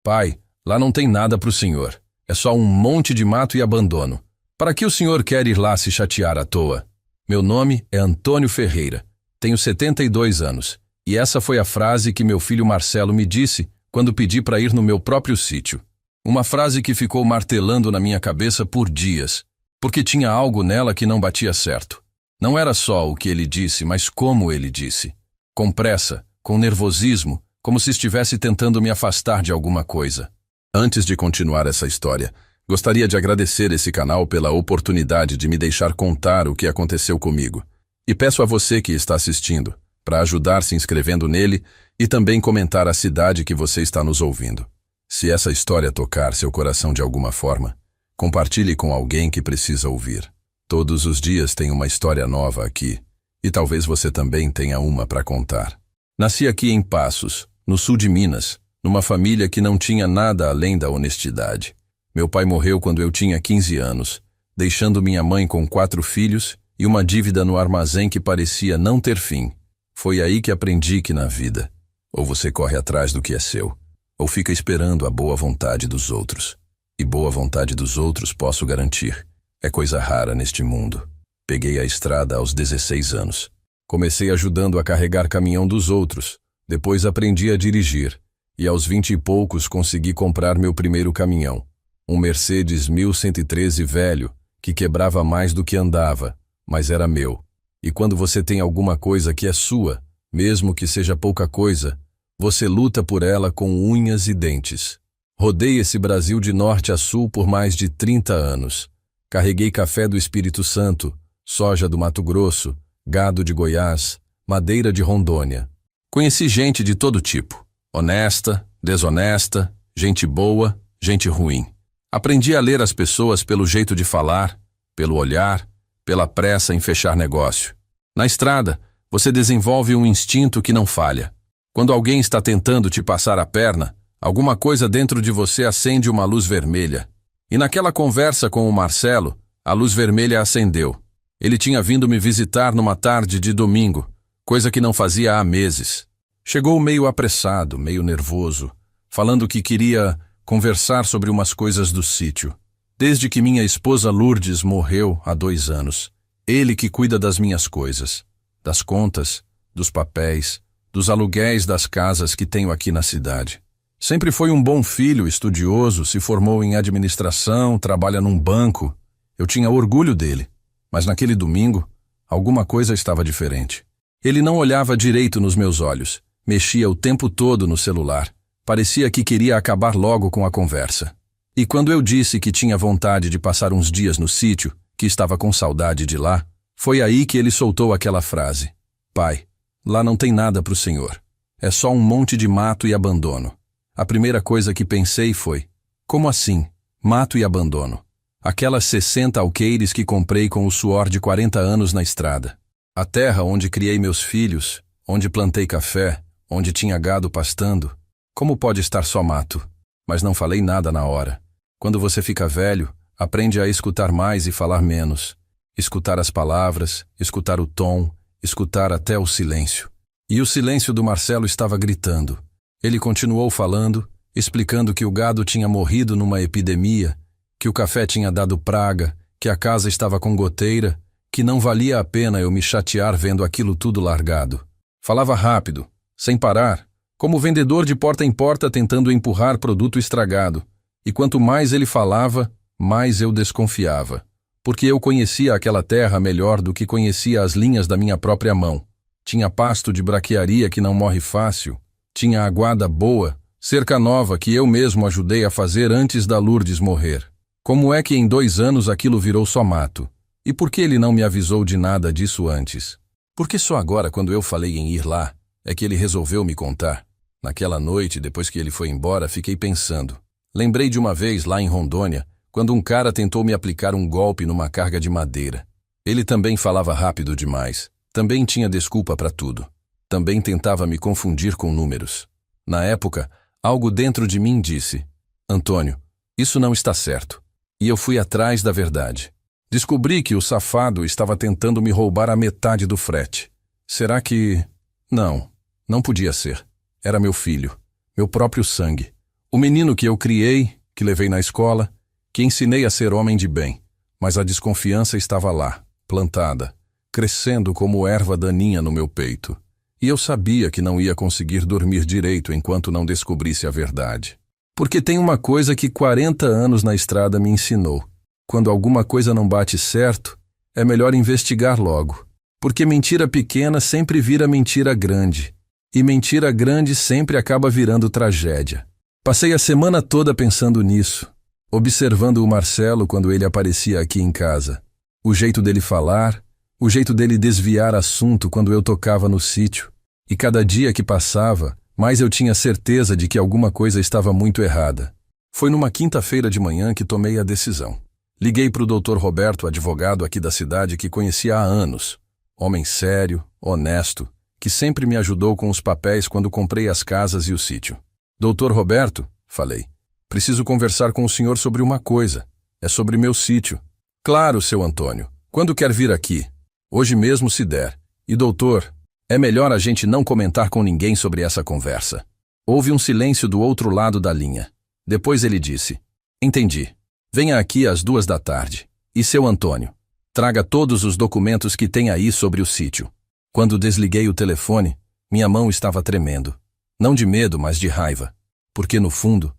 Pai, lá não tem nada para o senhor. É só um monte de mato e abandono. Para que o senhor quer ir lá se chatear à toa? Meu nome é Antônio Ferreira. Tenho 72 anos. E essa foi a frase que meu filho Marcelo me disse quando pedi para ir no meu próprio sítio. Uma frase que ficou martelando na minha cabeça por dias, porque tinha algo nela que não batia certo. Não era só o que ele disse, mas como ele disse. Com pressa, com nervosismo, como se estivesse tentando me afastar de alguma coisa. Antes de continuar essa história, gostaria de agradecer esse canal pela oportunidade de me deixar contar o que aconteceu comigo. E peço a você que está assistindo, para ajudar se inscrevendo nele e também comentar a cidade que você está nos ouvindo. Se essa história tocar seu coração de alguma forma, compartilhe com alguém que precisa ouvir. Todos os dias tem uma história nova aqui, e talvez você também tenha uma para contar. Nasci aqui em Passos, no sul de Minas, numa família que não tinha nada além da honestidade. Meu pai morreu quando eu tinha 15 anos, deixando minha mãe com 4 filhos e uma dívida no armazém que parecia não ter fim. Foi aí que aprendi que na vida, ou você corre atrás do que é seu, ou fica esperando a boa vontade dos outros. E boa vontade dos outros, posso garantir, é coisa rara neste mundo. Peguei a estrada aos 16 anos. Comecei ajudando a carregar caminhão dos outros, depois aprendi a dirigir, e aos 20 e poucos consegui comprar meu primeiro caminhão. Um Mercedes 1113 velho, que quebrava mais do que andava, mas era meu. E quando você tem alguma coisa que é sua, mesmo que seja pouca coisa, você luta por ela com unhas e dentes. Rodei esse Brasil de norte a sul por mais de 30 anos. Carreguei café do Espírito Santo, soja do Mato Grosso, gado de Goiás, madeira de Rondônia. Conheci gente de todo tipo, honesta, desonesta, gente boa, gente ruim. Aprendi a ler as pessoas pelo jeito de falar, pelo olhar, pela pressa em fechar negócio. Na estrada, você desenvolve um instinto que não falha. Quando alguém está tentando te passar a perna, alguma coisa dentro de você acende uma luz vermelha. E naquela conversa com o Marcelo, a luz vermelha acendeu. Ele tinha vindo me visitar numa tarde de domingo, coisa que não fazia há meses. Chegou meio apressado, meio nervoso, falando que queria conversar sobre umas coisas do sítio. Desde que minha esposa Lourdes morreu há 2 anos, ele que cuida das minhas coisas, das contas, dos papéis, dos aluguéis das casas que tenho aqui na cidade. Sempre foi um bom filho, estudioso, se formou em administração, trabalha num banco. Eu tinha orgulho dele, mas naquele domingo, alguma coisa estava diferente. Ele não olhava direito nos meus olhos, mexia o tempo todo no celular. Parecia que queria acabar logo com a conversa. E quando eu disse que tinha vontade de passar uns dias no sítio, que estava com saudade de lá, foi aí que ele soltou aquela frase. Pai, lá não tem nada para o senhor. É só um monte de mato e abandono. A primeira coisa que pensei foi, como assim, mato e abandono? Aquelas 60 alqueires que comprei com o suor de 40 anos na estrada. A terra onde criei meus filhos, onde plantei café, onde tinha gado pastando. Como pode estar só mato? Mas não falei nada na hora. Quando você fica velho, aprende a escutar mais e falar menos. Escutar as palavras, escutar o tom, escutar até o silêncio. E o silêncio do Marcelo estava gritando. Ele continuou falando, explicando que o gado tinha morrido numa epidemia, que o café tinha dado praga, que a casa estava com goteira, que não valia a pena eu me chatear vendo aquilo tudo largado. Falava rápido, sem parar, como vendedor de porta em porta tentando empurrar produto estragado. E quanto mais ele falava, mais eu desconfiava, porque eu conhecia aquela terra melhor do que conhecia as linhas da minha própria mão. Tinha pasto de braquiaria que não morre fácil, tinha aguada boa, cerca nova que eu mesmo ajudei a fazer antes da Lourdes morrer. Como é que em 2 anos aquilo virou só mato? E por que ele não me avisou de nada disso antes? Porque só agora, quando eu falei em ir lá, é que ele resolveu me contar. Naquela noite, depois que ele foi embora, fiquei pensando. Lembrei de uma vez lá em Rondônia, quando um cara tentou me aplicar um golpe numa carga de madeira. Ele também falava rápido demais. Também tinha desculpa para tudo. Também tentava me confundir com números. Na época, algo dentro de mim disse, Antônio, isso não está certo. E eu fui atrás da verdade. Descobri que o safado estava tentando me roubar a metade do frete. Será que... Não podia ser. Era meu filho, meu próprio sangue. O menino que eu criei, que levei na escola, que ensinei a ser homem de bem. Mas a desconfiança estava lá, plantada, crescendo como erva daninha no meu peito. E eu sabia que não ia conseguir dormir direito enquanto não descobrisse a verdade. Porque tem uma coisa que 40 anos na estrada me ensinou. Quando alguma coisa não bate certo, é melhor investigar logo. Porque mentira pequena sempre vira mentira grande. E mentira grande sempre acaba virando tragédia. Passei a semana toda pensando nisso, observando o Marcelo quando ele aparecia aqui em casa. O jeito dele falar, o jeito dele desviar assunto quando eu tocava no sítio. E cada dia que passava, mais eu tinha certeza de que alguma coisa estava muito errada. Foi numa quinta-feira de manhã que tomei a decisão. Liguei para o Dr. Roberto, advogado aqui da cidade que conhecia há anos. Homem sério, honesto, que sempre me ajudou com os papéis quando comprei as casas e o sítio. Doutor Roberto, falei, preciso conversar com o senhor sobre uma coisa. É sobre meu sítio. Claro, seu Antônio. Quando quer vir aqui? Hoje mesmo se der. E doutor, é melhor a gente não comentar com ninguém sobre essa conversa. Houve um silêncio do outro lado da linha. Depois ele disse, entendi. Venha aqui às 14h. E seu Antônio, traga todos os documentos que tem aí sobre o sítio. Quando desliguei o telefone, minha mão estava tremendo. Não de medo, mas de raiva. Porque no fundo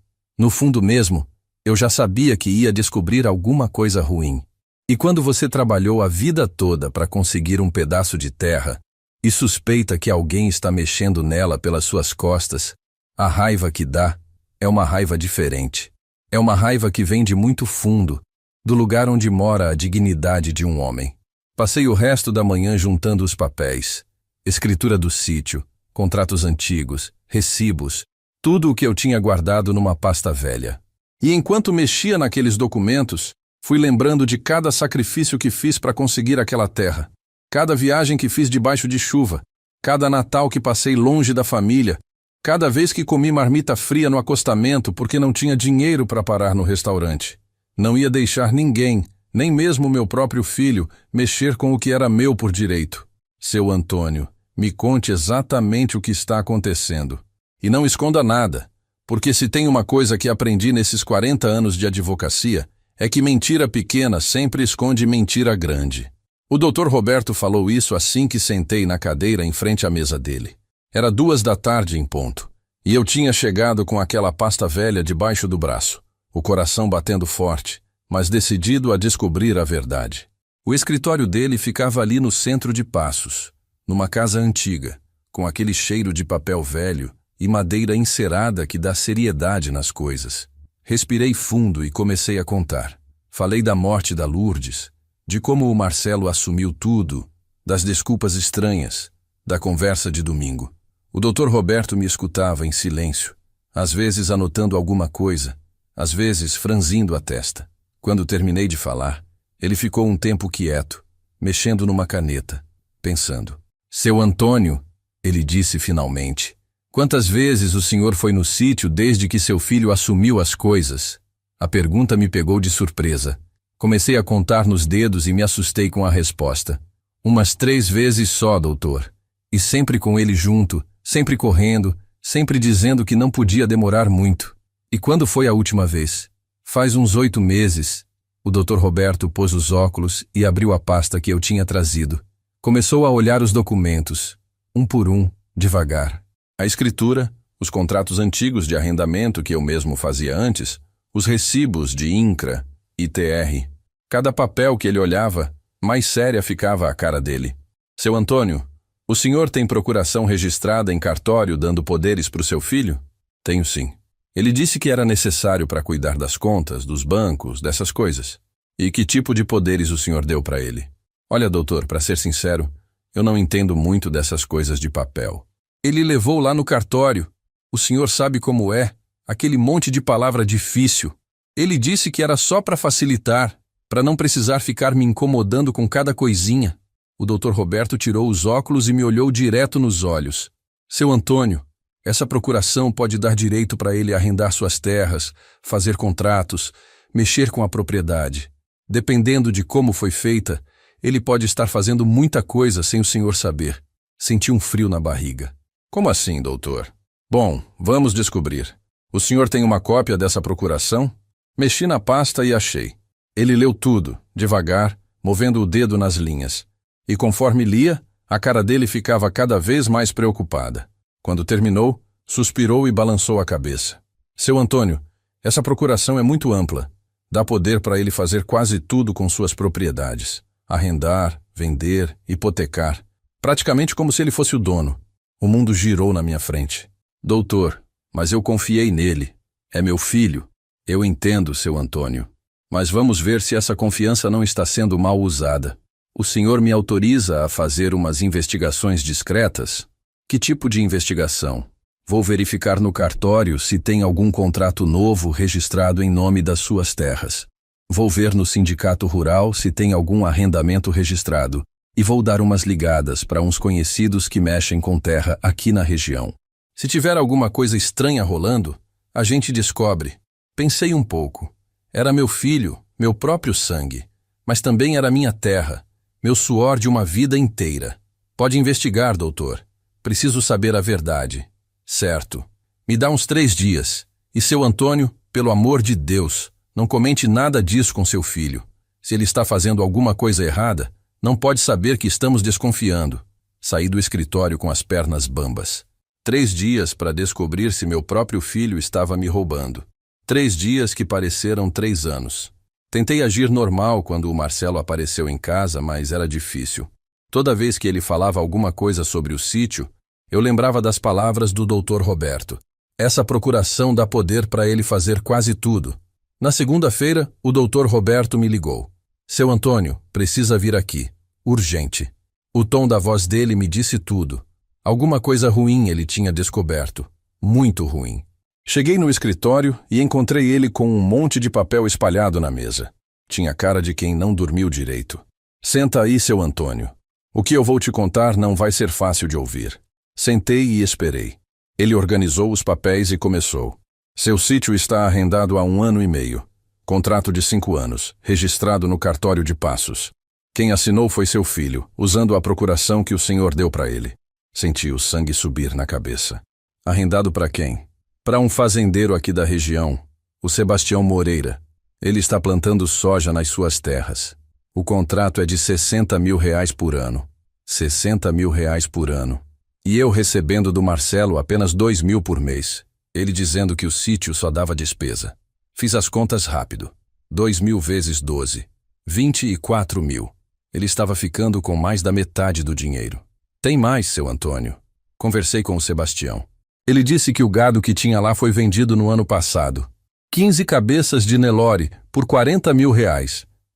mesmo, eu já sabia que ia descobrir alguma coisa ruim. E quando você trabalhou a vida toda para conseguir um pedaço de terra e suspeita que alguém está mexendo nela pelas suas costas, a raiva que dá é uma raiva diferente. É uma raiva que vem de muito fundo, do lugar onde mora a dignidade de um homem. Passei o resto da manhã juntando os papéis, escritura do sítio, contratos antigos, recibos, tudo o que eu tinha guardado numa pasta velha. E enquanto mexia naqueles documentos, fui lembrando de cada sacrifício que fiz para conseguir aquela terra, cada viagem que fiz debaixo de chuva, cada Natal que passei longe da família, cada vez que comi marmita fria no acostamento porque não tinha dinheiro para parar no restaurante. Não ia deixar ninguém, nem mesmo meu próprio filho, mexer com o que era meu por direito. Seu Antônio, me conte exatamente o que está acontecendo. E não esconda nada, porque se tem uma coisa que aprendi nesses 40 anos de advocacia, é que mentira pequena sempre esconde mentira grande. O Dr. Roberto falou isso assim que sentei na cadeira em frente à mesa dele. Era 14h em ponto, e eu tinha chegado com aquela pasta velha debaixo do braço, o coração batendo forte, mas decidido a descobrir a verdade. O escritório dele ficava ali no centro de Passos, numa casa antiga, com aquele cheiro de papel velho e madeira encerada que dá seriedade nas coisas. Respirei fundo e comecei a contar. Falei da morte da Lourdes, de como o Marcelo assumiu tudo, das desculpas estranhas, da conversa de domingo. O Dr. Roberto me escutava em silêncio, às vezes anotando alguma coisa, às vezes franzindo a testa. Quando terminei de falar, ele ficou um tempo quieto, mexendo numa caneta, pensando. Seu Antônio, ele disse finalmente, quantas vezes o senhor foi no sítio desde que seu filho assumiu as coisas? A pergunta me pegou de surpresa. Comecei a contar nos dedos e me assustei com a resposta. Umas 3 vezes só, doutor. E sempre com ele junto, sempre correndo, sempre dizendo que não podia demorar muito. E quando foi a última vez? Faz uns 8 meses. O Dr. Roberto pôs os óculos e abriu a pasta que eu tinha trazido. Começou a olhar os documentos, um por um, devagar. A escritura, os contratos antigos de arrendamento que eu mesmo fazia antes, os recibos de INCRA, ITR. Cada papel que ele olhava, mais séria ficava a cara dele. Seu Antônio, o senhor tem procuração registrada em cartório dando poderes para o seu filho? Tenho sim. Ele disse que era necessário para cuidar das contas, dos bancos, dessas coisas. E que tipo de poderes o senhor deu para ele? Olha, doutor, para ser sincero, eu não entendo muito dessas coisas de papel. Ele levou lá no cartório. O senhor sabe como é, aquele monte de palavra difícil. Ele disse que era só para facilitar, para não precisar ficar me incomodando com cada coisinha. O Dr. Roberto tirou os óculos e me olhou direto nos olhos. Seu Antônio, essa procuração pode dar direito para ele arrendar suas terras, fazer contratos, mexer com a propriedade. Dependendo de como foi feita, ele pode estar fazendo muita coisa sem o senhor saber. Senti um frio na barriga. Como assim, doutor? Bom, vamos descobrir. O senhor tem uma cópia dessa procuração? Mexi na pasta e achei. Ele leu tudo, devagar, movendo o dedo nas linhas. E conforme lia, a cara dele ficava cada vez mais preocupada. Quando terminou, suspirou e balançou a cabeça. Seu Antônio, essa procuração é muito ampla. Dá poder para ele fazer quase tudo com suas propriedades. Arrendar, vender, hipotecar. Praticamente como se ele fosse o dono. O mundo girou na minha frente. Doutor, mas eu confiei nele. É meu filho. Eu entendo, seu Antônio. Mas vamos ver se essa confiança não está sendo mal usada. O senhor me autoriza a fazer umas investigações discretas? Que tipo de investigação? Vou verificar no cartório se tem algum contrato novo registrado em nome das suas terras. Vou ver no sindicato rural se tem algum arrendamento registrado e vou dar umas ligadas para uns conhecidos que mexem com terra aqui na região. Se tiver alguma coisa estranha rolando, a gente descobre. Pensei um pouco. Era meu filho, meu próprio sangue, mas também era minha terra, meu suor de uma vida inteira. Pode investigar, doutor. Preciso saber a verdade. Certo. Me dá uns 3 dias. E seu Antônio, pelo amor de Deus, não comente nada disso com seu filho. Se ele está fazendo alguma coisa errada, não pode saber que estamos desconfiando. Saí do escritório com as pernas bambas. 3 dias para descobrir se meu próprio filho estava me roubando. 3 dias que pareceram 3 anos. Tentei agir normal quando o Marcelo apareceu em casa, mas era difícil. Toda vez que ele falava alguma coisa sobre o sítio, eu lembrava das palavras do Dr. Roberto. Essa procuração dá poder para ele fazer quase tudo. Na segunda-feira, o Dr. Roberto me ligou. Seu Antônio, precisa vir aqui. Urgente. O tom da voz dele me disse tudo. Alguma coisa ruim ele tinha descoberto. Muito ruim. Cheguei no escritório e encontrei ele com um monte de papel espalhado na mesa. Tinha cara de quem não dormiu direito. Senta aí, seu Antônio. O que eu vou te contar não vai ser fácil de ouvir. Sentei e esperei. Ele organizou os papéis e começou. Seu sítio está arrendado há 1 ano e meio. Contrato de 5 anos, registrado no cartório de Passos. Quem assinou foi seu filho, usando a procuração que o senhor deu para ele. Senti o sangue subir na cabeça. Arrendado para quem? Para um fazendeiro aqui da região, o Sebastião Moreira. Ele está plantando soja nas suas terras. O contrato é de R$60 mil por ano. R$60 mil por ano. E eu recebendo do Marcelo apenas 2 mil por mês. Ele dizendo que o sítio só dava despesa. Fiz as contas rápido. 2 mil vezes 12. 24 mil. Ele estava ficando com mais da metade do dinheiro. Tem mais, seu Antônio. Conversei com o Sebastião. Ele disse que o gado que tinha lá foi vendido no ano passado. 15 cabeças de Nelore por R$40 mil.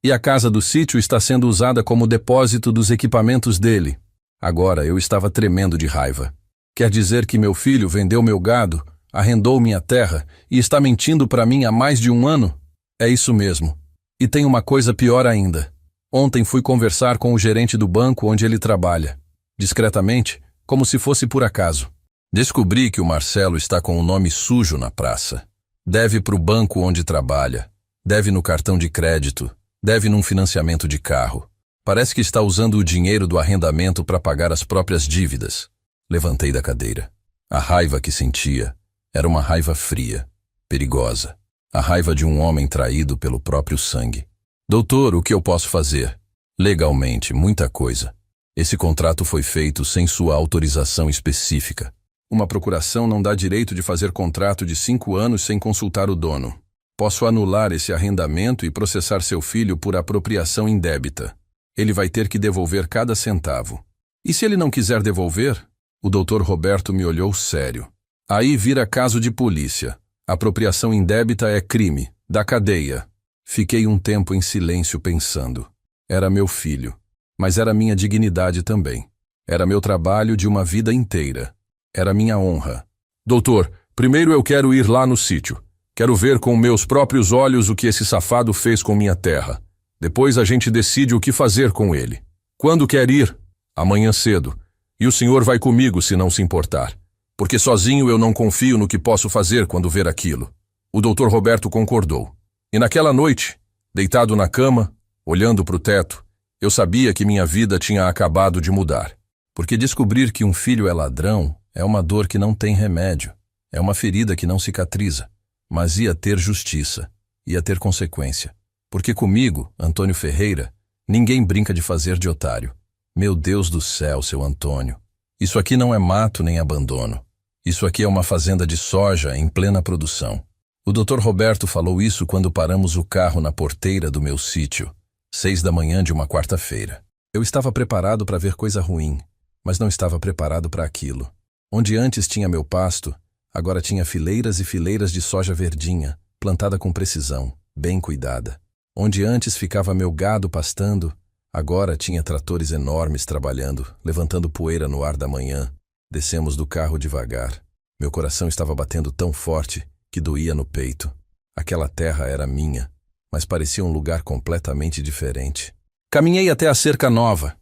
E a casa do sítio está sendo usada como depósito dos equipamentos dele. Agora eu estava tremendo de raiva. Quer dizer que meu filho vendeu meu gado, arrendou minha terra e está mentindo para mim há mais de 1 ano? É isso mesmo. E tem uma coisa pior ainda. Ontem fui conversar com o gerente do banco onde ele trabalha. Discretamente, como se fosse por acaso. Descobri que o Marcelo está com o nome sujo na praça. Deve para o banco onde trabalha. Deve no cartão de crédito. Deve num financiamento de carro. Parece que está usando o dinheiro do arrendamento para pagar as próprias dívidas. Levantei da cadeira. A raiva que sentia era uma raiva fria, perigosa. A raiva de um homem traído pelo próprio sangue. Doutor, o que eu posso fazer? Legalmente, muita coisa. Esse contrato foi feito sem sua autorização específica. Uma procuração não dá direito de fazer contrato de 5 anos sem consultar o dono. Posso anular esse arrendamento e processar seu filho por apropriação indébita. Ele vai ter que devolver cada centavo. E se ele não quiser devolver? O Dr. Roberto me olhou sério. Aí vira caso de polícia. Apropriação indébita é crime, da cadeia. Fiquei um tempo em silêncio pensando. Era meu filho, mas era minha dignidade também. Era meu trabalho de uma vida inteira. Era minha honra. Doutor, primeiro eu quero ir lá no sítio. Quero ver com meus próprios olhos o que esse safado fez com minha terra. Depois a gente decide o que fazer com ele. Quando quer ir? Amanhã cedo. E o senhor vai comigo se não se importar. Porque sozinho eu não confio no que posso fazer quando ver aquilo. O Dr. Roberto concordou. E naquela noite, deitado na cama, olhando para o teto, eu sabia que minha vida tinha acabado de mudar. Porque descobrir que um filho é ladrão é uma dor que não tem remédio. É uma ferida que não cicatriza, mas ia ter justiça, ia ter consequência. Porque comigo, Antônio Ferreira, ninguém brinca de fazer de otário. Meu Deus do céu, seu Antônio. Isso aqui não é mato nem abandono. Isso aqui é uma fazenda de soja em plena produção. O Dr. Roberto falou isso quando paramos o carro na porteira do meu sítio, 6 da manhã de uma quarta-feira. Eu estava preparado para ver coisa ruim, mas não estava preparado para aquilo. Onde antes tinha meu pasto, agora tinha fileiras e fileiras de soja verdinha, plantada com precisão, bem cuidada. Onde antes ficava meu gado pastando, agora tinha tratores enormes trabalhando, levantando poeira no ar da manhã. Descemos do carro devagar. Meu coração estava batendo tão forte que doía no peito. Aquela terra era minha, mas parecia um lugar completamente diferente. Caminhei até a cerca nova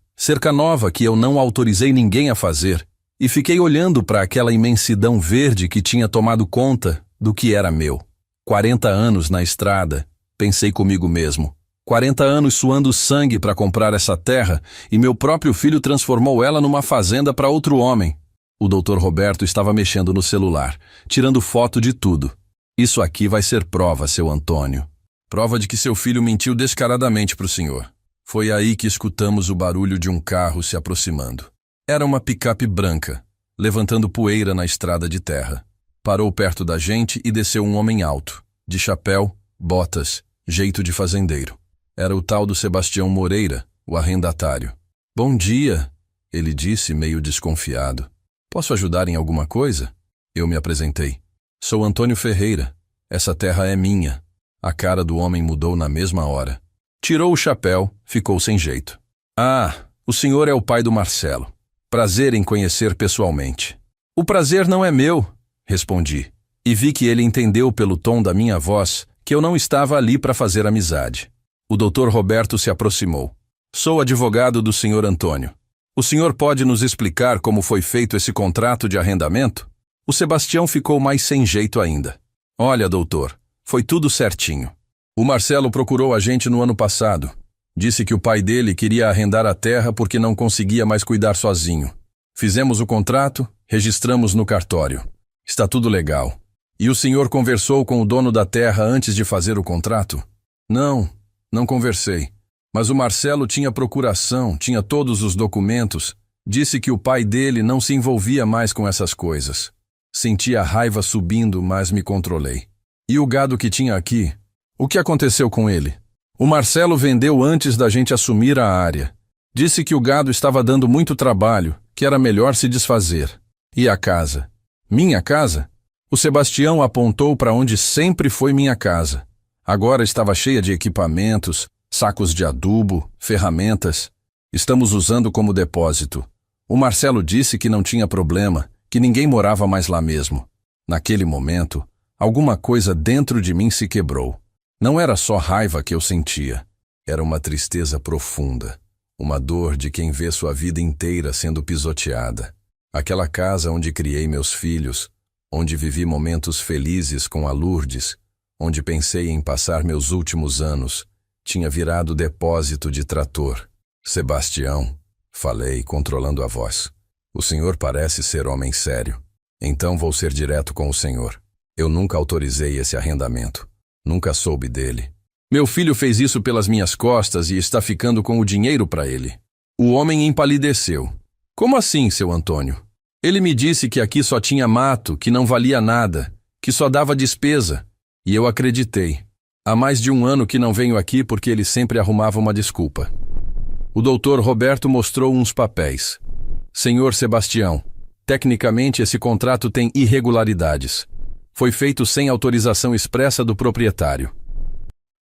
que eu não autorizei ninguém a fazer, e fiquei olhando para aquela imensidão verde que tinha tomado conta do que era meu. 40 anos na estrada, pensei comigo mesmo. 40 anos suando sangue para comprar essa terra, e meu próprio filho transformou ela numa fazenda para outro homem. O Dr. Roberto estava mexendo no celular, tirando foto de tudo. Isso aqui vai ser prova, seu Antônio. Prova de que seu filho mentiu descaradamente para o senhor. Foi aí que escutamos o barulho de um carro se aproximando. Era uma picape branca, levantando poeira na estrada de terra. Parou perto da gente e desceu um homem alto, de chapéu, botas, jeito de fazendeiro. Era o tal do Sebastião Moreira, o arrendatário. Bom dia, ele disse meio desconfiado. Posso ajudar em alguma coisa? Eu me apresentei. Sou Antônio Ferreira. Essa terra é minha. A cara do homem mudou na mesma hora. Tirou o chapéu, ficou sem jeito. Ah, o senhor é o pai do Marcelo. Prazer em conhecer pessoalmente. O prazer não é meu, respondi. E vi que ele entendeu pelo tom da minha voz que eu não estava ali para fazer amizade. O Dr. Roberto se aproximou. Sou advogado do senhor Antônio. O senhor pode nos explicar como foi feito esse contrato de arrendamento? O Sebastião ficou mais sem jeito ainda. Olha, doutor, foi tudo certinho. O Marcelo procurou a gente no ano passado. Disse que o pai dele queria arrendar a terra porque não conseguia mais cuidar sozinho. Fizemos o contrato, registramos no cartório. Está tudo legal. E o senhor conversou com o dono da terra antes de fazer o contrato? Não conversei. Mas o Marcelo tinha procuração, tinha todos os documentos. Disse que o pai dele não se envolvia mais com essas coisas. Senti a raiva subindo, mas me controlei. E o gado que tinha aqui? O que aconteceu com ele? O Marcelo vendeu antes da gente assumir a área. Disse que o gado estava dando muito trabalho, que era melhor se desfazer. E a casa? Minha casa? O Sebastião apontou para onde sempre foi minha casa. Agora estava cheia de equipamentos, sacos de adubo, ferramentas. Estamos usando como depósito. O Marcelo disse que não tinha problema, que ninguém morava mais lá mesmo. Naquele momento, alguma coisa dentro de mim se quebrou. Não era só raiva que eu sentia. Era uma tristeza profunda. Uma dor de quem vê sua vida inteira sendo pisoteada. Aquela casa onde criei meus filhos, onde vivi momentos felizes com a Lourdes, onde pensei em passar meus últimos anos, tinha virado depósito de trator. Sebastião, falei, controlando a voz. O senhor parece ser homem sério. Então vou ser direto com o senhor. Eu nunca autorizei esse arrendamento. Nunca soube dele. Meu filho fez isso pelas minhas costas e está ficando com o dinheiro para ele. O homem empalideceu. Como assim, seu Antônio? Ele me disse que aqui só tinha mato, que não valia nada, que só dava despesa. E eu acreditei. Há mais de um ano que não venho aqui porque ele sempre arrumava uma desculpa. O doutor Roberto mostrou uns papéis. Senhor Sebastião, tecnicamente esse contrato tem irregularidades. Foi feito sem autorização expressa do proprietário.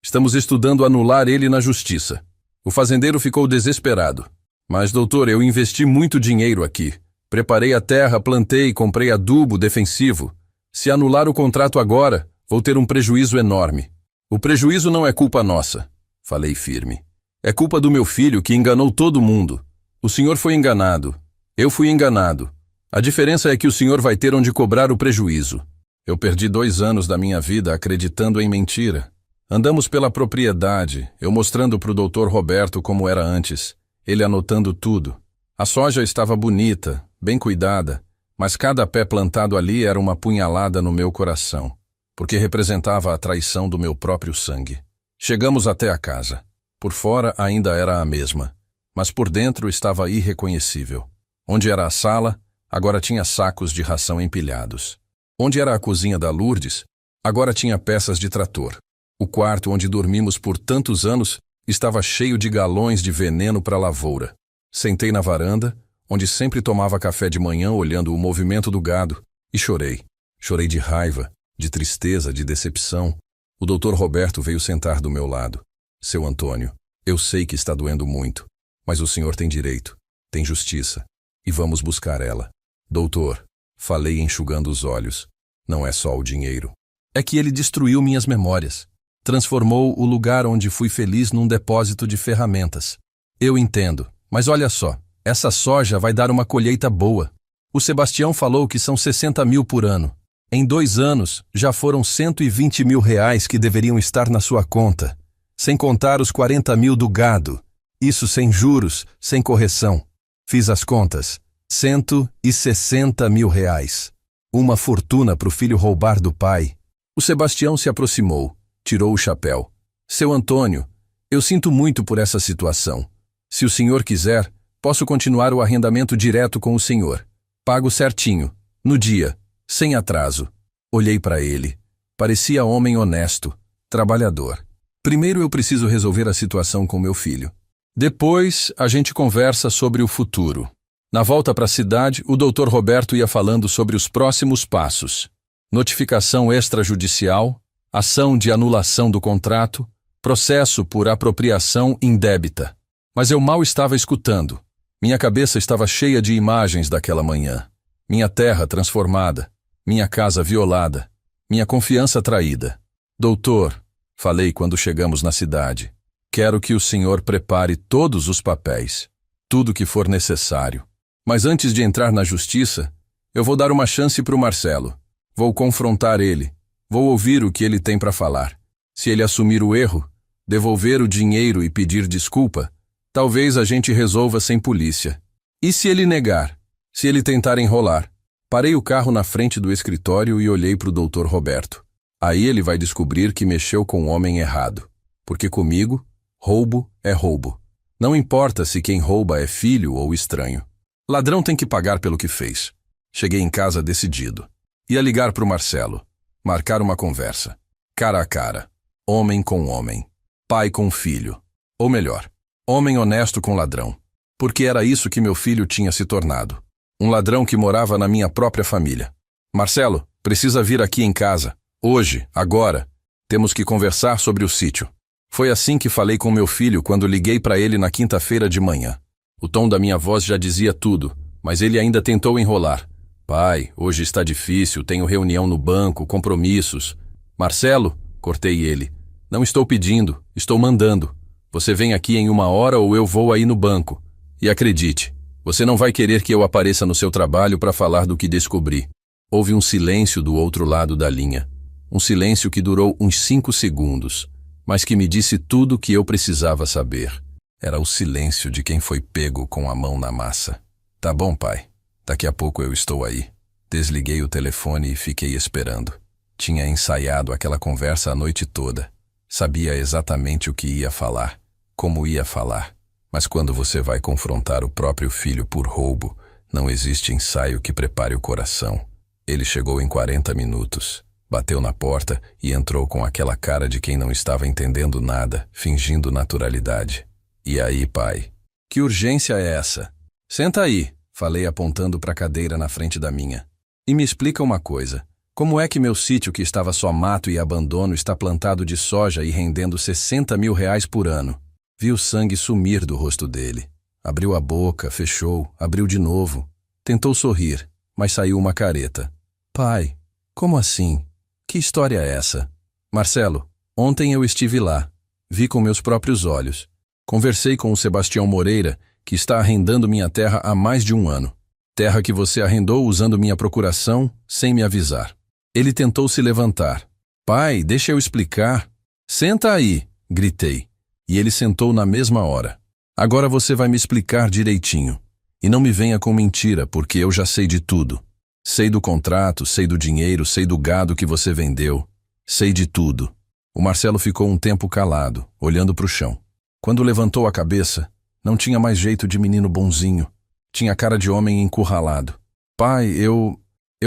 Estamos estudando anular ele na justiça. O fazendeiro ficou desesperado. Mas, doutor, eu investi muito dinheiro aqui. Preparei a terra, plantei, comprei adubo defensivo. Se anular o contrato agora, vou ter um prejuízo enorme. O prejuízo não é culpa nossa, falei firme. É culpa do meu filho que enganou todo mundo. O senhor foi enganado. Eu fui enganado. A diferença é que o senhor vai ter onde cobrar o prejuízo. Eu perdi 2 anos da minha vida acreditando em mentira. Andamos pela propriedade, eu mostrando para o doutor Roberto como era antes, ele anotando tudo. A soja estava bonita, bem cuidada, Mas cada pé plantado ali era uma punhalada no meu coração, porque representava a traição do meu próprio sangue. Chegamos até a casa. Por fora ainda era a mesma, mas por dentro estava irreconhecível. Onde era a sala, agora tinha sacos de ração empilhados. Onde era a cozinha da Lourdes, agora tinha peças de trator. O quarto onde dormimos por tantos anos estava cheio de galões de veneno para a lavoura. Sentei na varanda, onde sempre tomava café de manhã olhando o movimento do gado, e chorei. Chorei de raiva, de tristeza, de decepção. O doutor Roberto veio sentar do meu lado. Seu Antônio, eu sei que está doendo muito, mas o senhor tem direito, tem justiça, e vamos buscar ela. Doutor, falei enxugando os olhos, não é só o dinheiro. É que ele destruiu minhas memórias. Transformou o lugar onde fui feliz num depósito de ferramentas. Eu entendo, mas olha só, essa soja vai dar uma colheita boa. O Sebastião falou que são 60 mil por ano. Em 2 anos, já foram 120 mil reais que deveriam estar na sua conta, sem contar os 40 mil do gado. Isso sem juros, sem correção. Fiz as contas. 160 mil reais. Uma fortuna para o filho roubar do pai. O Sebastião se aproximou, tirou o chapéu. Seu Antônio, eu sinto muito por essa situação. Se o senhor quiser, posso continuar o arrendamento direto com o senhor. Pago certinho, no dia, sem atraso. Olhei para ele. Parecia homem honesto, trabalhador. Primeiro eu preciso resolver a situação com meu filho. Depois a gente conversa sobre o futuro. Na volta para a cidade, o doutor Roberto ia falando sobre os próximos passos. Notificação extrajudicial, ação de anulação do contrato, processo por apropriação indébita. Mas eu mal estava escutando. Minha cabeça estava cheia de imagens daquela manhã. Minha terra transformada, minha casa violada, minha confiança traída. Doutor, falei quando chegamos na cidade, quero que o senhor prepare todos os papéis, tudo que for necessário. Mas antes de entrar na justiça, eu vou dar uma chance para o Marcelo. Vou confrontar ele. Vou ouvir o que ele tem para falar. Se ele assumir o erro, devolver o dinheiro e pedir desculpa, talvez a gente resolva sem polícia. E se ele negar? Se ele tentar enrolar? Parei o carro na frente do escritório e olhei para o doutor Roberto. Aí ele vai descobrir que mexeu com o homem errado. Porque comigo, roubo é roubo. Não importa se quem rouba é filho ou estranho. Ladrão tem que pagar pelo que fez. Cheguei em casa decidido. Ia ligar para o Marcelo. Marcar uma conversa. Cara a cara. Homem com homem. Pai com filho. Ou melhor, homem honesto com ladrão. Porque era isso que meu filho tinha se tornado. Um ladrão que morava na minha própria família. Marcelo, precisa vir aqui em casa. Hoje, agora. Temos que conversar sobre o sítio. Foi assim que falei com meu filho quando liguei para ele na quinta-feira de manhã. O tom da minha voz já dizia tudo, mas ele ainda tentou enrolar. Pai, hoje está difícil, tenho reunião no banco, compromissos. Marcelo, cortei ele. Não estou pedindo, estou mandando. Você vem aqui em 1 hora ou eu vou aí no banco. E acredite, você não vai querer que eu apareça no seu trabalho para falar do que descobri. Houve um silêncio do outro lado da linha. Um silêncio que durou uns 5 segundos, mas que me disse tudo o que eu precisava saber. Era o silêncio de quem foi pego com a mão na massa. Tá bom, pai. Daqui a pouco eu estou aí. Desliguei o telefone e fiquei esperando. Tinha ensaiado aquela conversa a noite toda. Sabia exatamente o que ia falar, como ia falar. Mas quando você vai confrontar o próprio filho por roubo, não existe ensaio que prepare o coração. Ele chegou em 40 minutos. Bateu na porta e entrou com aquela cara de quem não estava entendendo nada, fingindo naturalidade. E aí, pai? Que urgência é essa? Senta aí, falei apontando para a cadeira na frente da minha. E me explica uma coisa. Como é que meu sítio que estava só mato e abandono está plantado de soja e rendendo 60 mil reais por ano? Vi o sangue sumir do rosto dele. Abriu a boca, fechou, abriu de novo. Tentou sorrir, mas saiu uma careta. Pai, como assim? Que história é essa? Marcelo, ontem eu estive lá. Vi com meus próprios olhos. Conversei com o Sebastião Moreira, que está arrendando minha terra há mais de 1 ano. Terra que você arrendou usando minha procuração, sem me avisar. Ele tentou se levantar. Pai, deixa eu explicar. Senta aí, gritei. E ele sentou na mesma hora. Agora você vai me explicar direitinho. E não me venha com mentira, porque eu já sei de tudo. Sei do contrato, sei do dinheiro, sei do gado que você vendeu. Sei de tudo. O Marcelo ficou um tempo calado, olhando para o chão. Quando levantou a cabeça, não tinha mais jeito de menino bonzinho. Tinha cara de homem encurralado. Pai, eu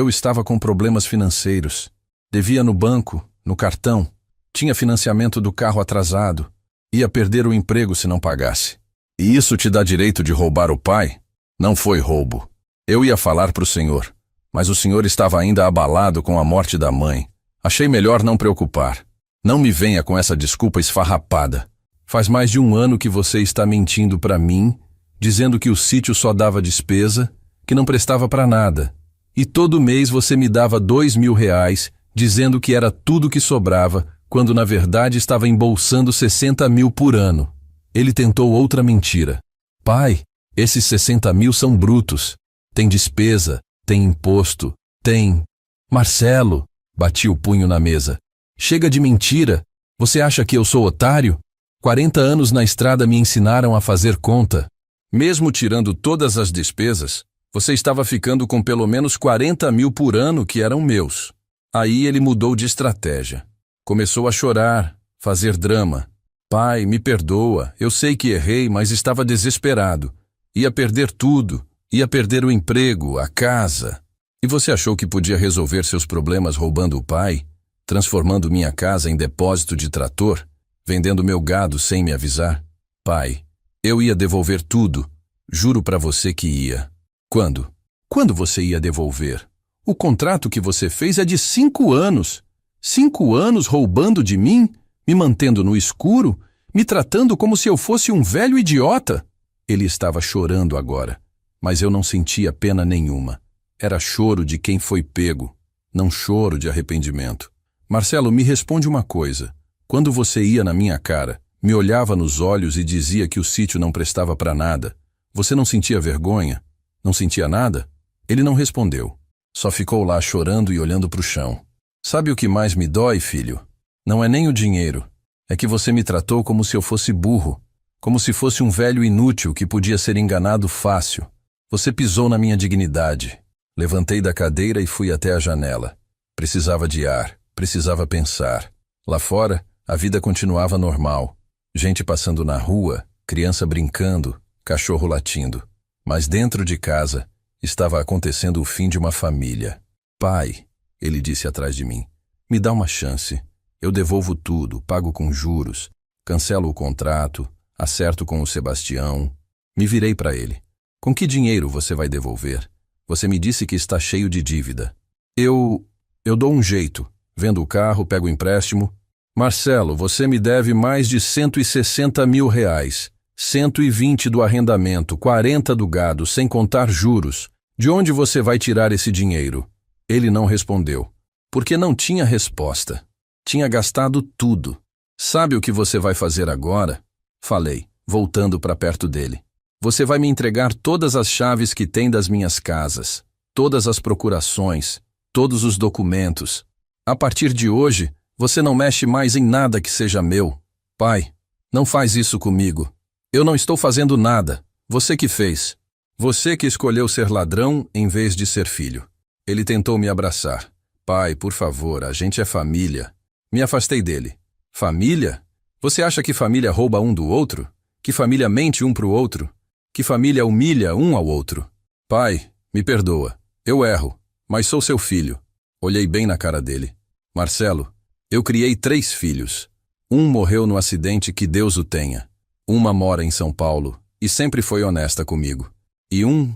estava com problemas financeiros. Devia no banco, no cartão. Tinha financiamento do carro atrasado. Ia perder o emprego se não pagasse. E isso te dá direito de roubar o pai? Não foi roubo. Eu ia falar para o senhor, mas o senhor estava ainda abalado com a morte da mãe. Achei melhor não preocupar. Não me venha com essa desculpa esfarrapada. Faz mais de 1 ano que você está mentindo para mim, dizendo que o sítio só dava despesa, que não prestava para nada. E todo mês você me dava R$ 2.000, dizendo que era tudo que sobrava, quando na verdade estava embolsando 60 mil por ano. Ele tentou outra mentira. Pai, esses 60 mil são brutos. Tem despesa, tem imposto, tem... Marcelo, bati o punho na mesa. Chega de mentira. Você acha que eu sou otário? 40 anos na estrada me ensinaram a fazer conta. Mesmo tirando todas as despesas, você estava ficando com pelo menos 40 mil por ano que eram meus. Aí ele mudou de estratégia. Começou a chorar, fazer drama. Pai, me perdoa, eu sei que errei, mas estava desesperado. Ia perder tudo, ia perder o emprego, a casa. E você achou que podia resolver seus problemas roubando o pai? Transformando minha casa em depósito de trator? Vendendo meu gado sem me avisar? Pai, eu ia devolver tudo. Juro pra você que ia. Quando? Quando você ia devolver? O contrato que você fez é de 5 anos. 5 anos roubando de mim, me mantendo no escuro, me tratando como se eu fosse um velho idiota. Ele estava chorando agora, mas eu não sentia pena nenhuma. Era choro de quem foi pego, não choro de arrependimento. Marcelo, me responde uma coisa. Quando você ia na minha cara, me olhava nos olhos e dizia que o sítio não prestava para nada, você não sentia vergonha? Não sentia nada? Ele não respondeu. Só ficou lá chorando e olhando para o chão. Sabe o que mais me dói, filho? Não é nem o dinheiro. É que você me tratou como se eu fosse burro, como se fosse um velho inútil que podia ser enganado fácil. Você pisou na minha dignidade. Levantei da cadeira e fui até a janela. Precisava de ar, precisava pensar. Lá fora, a vida continuava normal. Gente passando na rua, criança brincando, cachorro latindo. Mas dentro de casa, estava acontecendo o fim de uma família. Pai, ele disse atrás de mim, me dá uma chance. Eu devolvo tudo, pago com juros, cancelo o contrato, acerto com o Sebastião. Me virei para ele. Com que dinheiro você vai devolver? Você me disse que está cheio de dívida. Eu dou um jeito. Vendo o carro, pego o empréstimo. Marcelo, você me deve mais de 160 mil reais. 120 do arrendamento, 40 do gado, sem contar juros. De onde você vai tirar esse dinheiro? Ele não respondeu, porque não tinha resposta. Tinha gastado tudo. Sabe o que você vai fazer agora? Falei, voltando para perto dele. Você vai me entregar todas as chaves que tem das minhas casas, todas as procurações, todos os documentos. A partir de hoje, você não mexe mais em nada que seja meu. Pai, não faz isso comigo. Eu não estou fazendo nada. Você que fez. Você que escolheu ser ladrão em vez de ser filho. Ele tentou me abraçar. Pai, por favor, a gente é família. Me afastei dele. Família? Você acha que família rouba um do outro? Que família mente um pro outro? Que família humilha um ao outro? Pai, me perdoa. Eu erro, mas sou seu filho. Olhei bem na cara dele. Marcelo, eu criei 3 filhos. Um morreu no acidente, que Deus o tenha. Uma mora em São Paulo e sempre foi honesta comigo. E um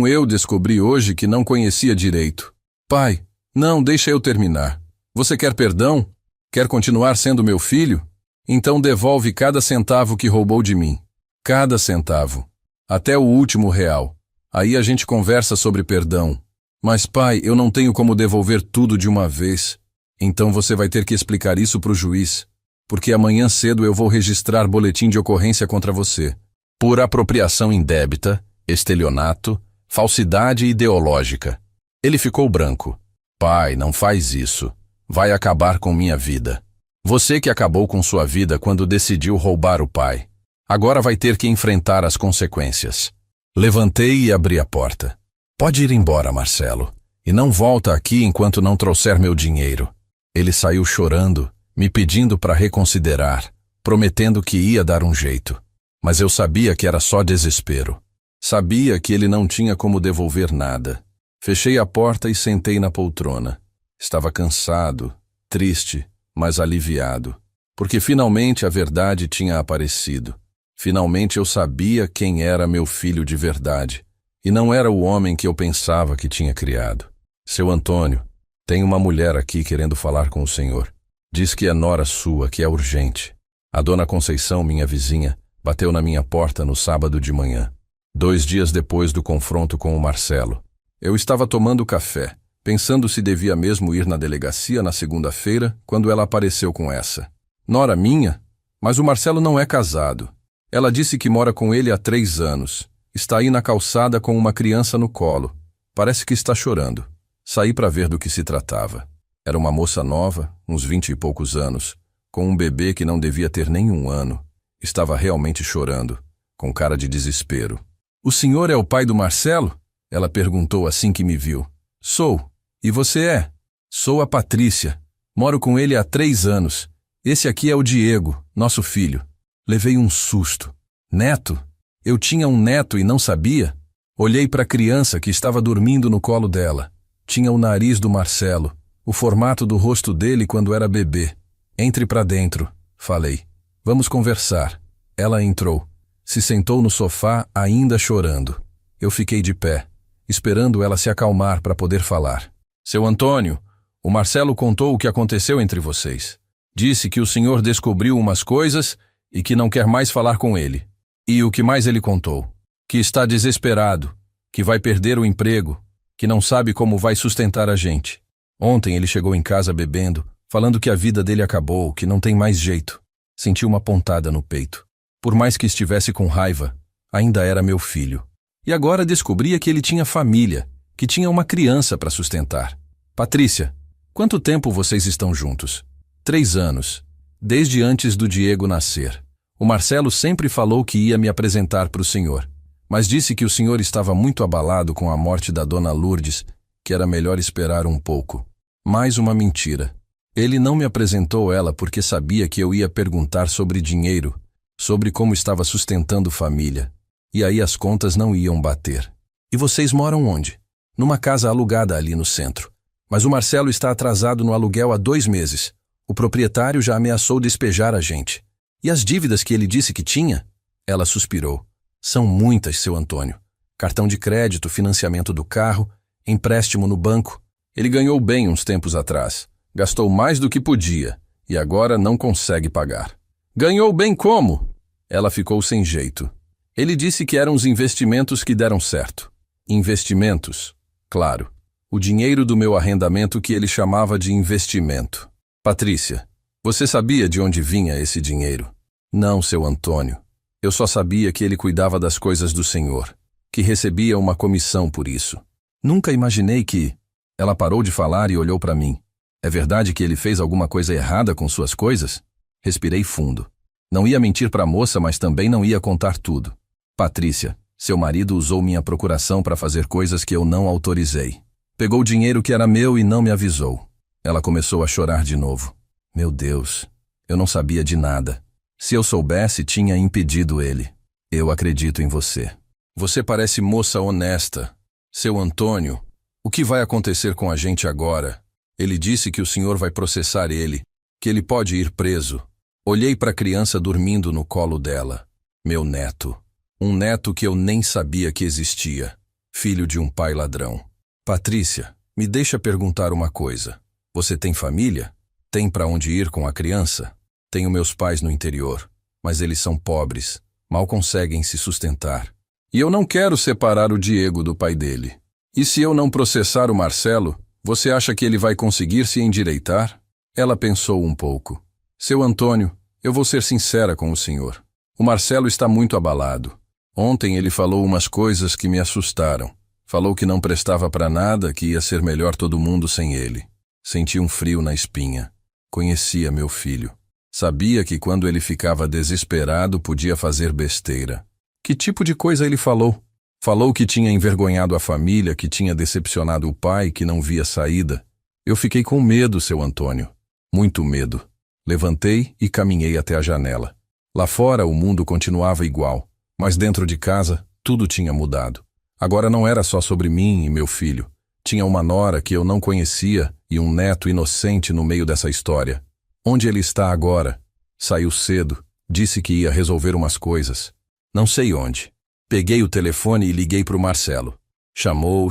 eu descobri hoje que não conhecia direito. Pai, não, deixa eu terminar. Você quer perdão? Quer continuar sendo meu filho? Então devolve cada centavo que roubou de mim. Cada centavo. Até o último real. Aí a gente conversa sobre perdão. Mas pai, eu não tenho como devolver tudo de uma vez. Então você vai ter que explicar isso pro juiz. Porque amanhã cedo eu vou registrar boletim de ocorrência contra você. Por apropriação indébita, estelionato, falsidade ideológica. Ele ficou branco. Pai, não faz isso. Vai acabar com minha vida. Você que acabou com sua vida quando decidiu roubar o pai. Agora vai ter que enfrentar as consequências. Levantei e abri a porta. Pode ir embora, Marcelo. E não volta aqui enquanto não trouxer meu dinheiro. Ele saiu chorando, me pedindo para reconsiderar, prometendo que ia dar um jeito. Mas eu sabia que era só desespero. Sabia que ele não tinha como devolver nada. Fechei a porta e sentei na poltrona. Estava cansado, triste, mas aliviado. Porque finalmente a verdade tinha aparecido. Finalmente eu sabia quem era meu filho de verdade. E não era o homem que eu pensava que tinha criado. Seu Antônio, tem uma mulher aqui querendo falar com o senhor. Diz que é nora sua, que é urgente. A dona Conceição, minha vizinha, bateu na minha porta no sábado de manhã, 2 dias depois do confronto com o Marcelo. Eu estava tomando café, pensando se devia mesmo ir na delegacia na segunda-feira, quando ela apareceu com essa. Nora minha? Mas o Marcelo não é casado. Ela disse que mora com ele há 3 anos. Está aí na calçada com uma criança no colo. Parece que está chorando. Saí para ver do que se tratava. Era uma moça nova, uns 20 e poucos anos, com um bebê que não devia ter nem 1 ano. Estava realmente chorando, com cara de desespero. O senhor é o pai do Marcelo? Ela perguntou assim que me viu. Sou. E você é? Sou a Patrícia. Moro com ele há 3 anos. Esse aqui é o Diego, nosso filho. Levei um susto. Neto? Eu tinha um neto e não sabia? Olhei para a criança que estava dormindo no colo dela. Tinha o nariz do Marcelo, o formato do rosto dele quando era bebê. Entre para dentro, falei. Vamos conversar. Ela entrou. Se sentou no sofá, ainda chorando. Eu fiquei de pé, esperando ela se acalmar para poder falar. Seu Antônio, o Marcelo contou o que aconteceu entre vocês. Disse que o senhor descobriu umas coisas e que não quer mais falar com ele. E o que mais ele contou? Que está desesperado, que vai perder o emprego, que não sabe como vai sustentar a gente. Ontem ele chegou em casa bebendo, falando que a vida dele acabou, que não tem mais jeito. Senti uma pontada no peito. Por mais que estivesse com raiva, ainda era meu filho. E agora descobria que ele tinha família, que tinha uma criança para sustentar. Patrícia, quanto tempo vocês estão juntos? 3 anos, desde antes do Diego nascer. O Marcelo sempre falou que ia me apresentar para o senhor, mas disse que o senhor estava muito abalado com a morte da dona Lourdes, que era melhor esperar um pouco. Mais uma mentira. Ele não me apresentou ela porque sabia que eu ia perguntar sobre dinheiro, sobre como estava sustentando família. E aí as contas não iam bater. E vocês moram onde? Numa casa alugada ali no centro. Mas o Marcelo está atrasado no aluguel há 2 meses. O proprietário já ameaçou despejar a gente. E as dívidas que ele disse que tinha? Ela suspirou. São muitas, seu Antônio. Cartão de crédito, financiamento do carro, empréstimo no banco. Ele ganhou bem uns tempos atrás. Gastou mais do que podia e agora não consegue pagar. Ganhou bem como? Ela ficou sem jeito. Ele disse que eram os investimentos que deram certo. Investimentos? Claro. O dinheiro do meu arrendamento que ele chamava de investimento. Patrícia, você sabia de onde vinha esse dinheiro? Não, seu Antônio. Eu só sabia que ele cuidava das coisas do senhor, que recebia uma comissão por isso. Nunca imaginei que... Ela parou de falar e olhou para mim. É verdade que ele fez alguma coisa errada com suas coisas? Respirei fundo. Não ia mentir para a moça, mas também não ia contar tudo. Patrícia, seu marido usou minha procuração para fazer coisas que eu não autorizei. Pegou o dinheiro que era meu e não me avisou. Ela começou a chorar de novo. Meu Deus, eu não sabia de nada. Se eu soubesse, tinha impedido ele. Eu acredito em você. Você parece moça honesta. Seu Antônio, o que vai acontecer com a gente agora? Ele disse que o senhor vai processar ele, que ele pode ir preso. Olhei para a criança dormindo no colo dela. Meu neto. Um neto que eu nem sabia que existia. Filho de um pai ladrão. Patrícia, me deixa perguntar uma coisa. Você tem família? Tem para onde ir com a criança? Tenho meus pais no interior, mas eles são pobres, mal conseguem se sustentar. E eu não quero separar o Diego do pai dele. E se eu não processar o Marcelo, você acha que ele vai conseguir se endireitar? Ela pensou um pouco. Seu Antônio, eu vou ser sincera com o senhor. O Marcelo está muito abalado. Ontem ele falou umas coisas que me assustaram. Falou que não prestava para nada, que ia ser melhor todo mundo sem ele. Senti um frio na espinha. Conhecia meu filho. Sabia que quando ele ficava desesperado podia fazer besteira. Que tipo de coisa ele falou? Falou que tinha envergonhado a família, que tinha decepcionado o pai, que não via saída. Eu fiquei com medo, seu Antônio. Muito medo. Levantei e caminhei até a janela. Lá fora o mundo continuava igual, mas dentro de casa tudo tinha mudado. Agora não era só sobre mim e meu filho. Tinha uma nora que eu não conhecia e um neto inocente no meio dessa história. Onde ele está agora? Saiu cedo, disse que ia resolver umas coisas. Não sei onde. Peguei o telefone e liguei para o Marcelo. Chamou,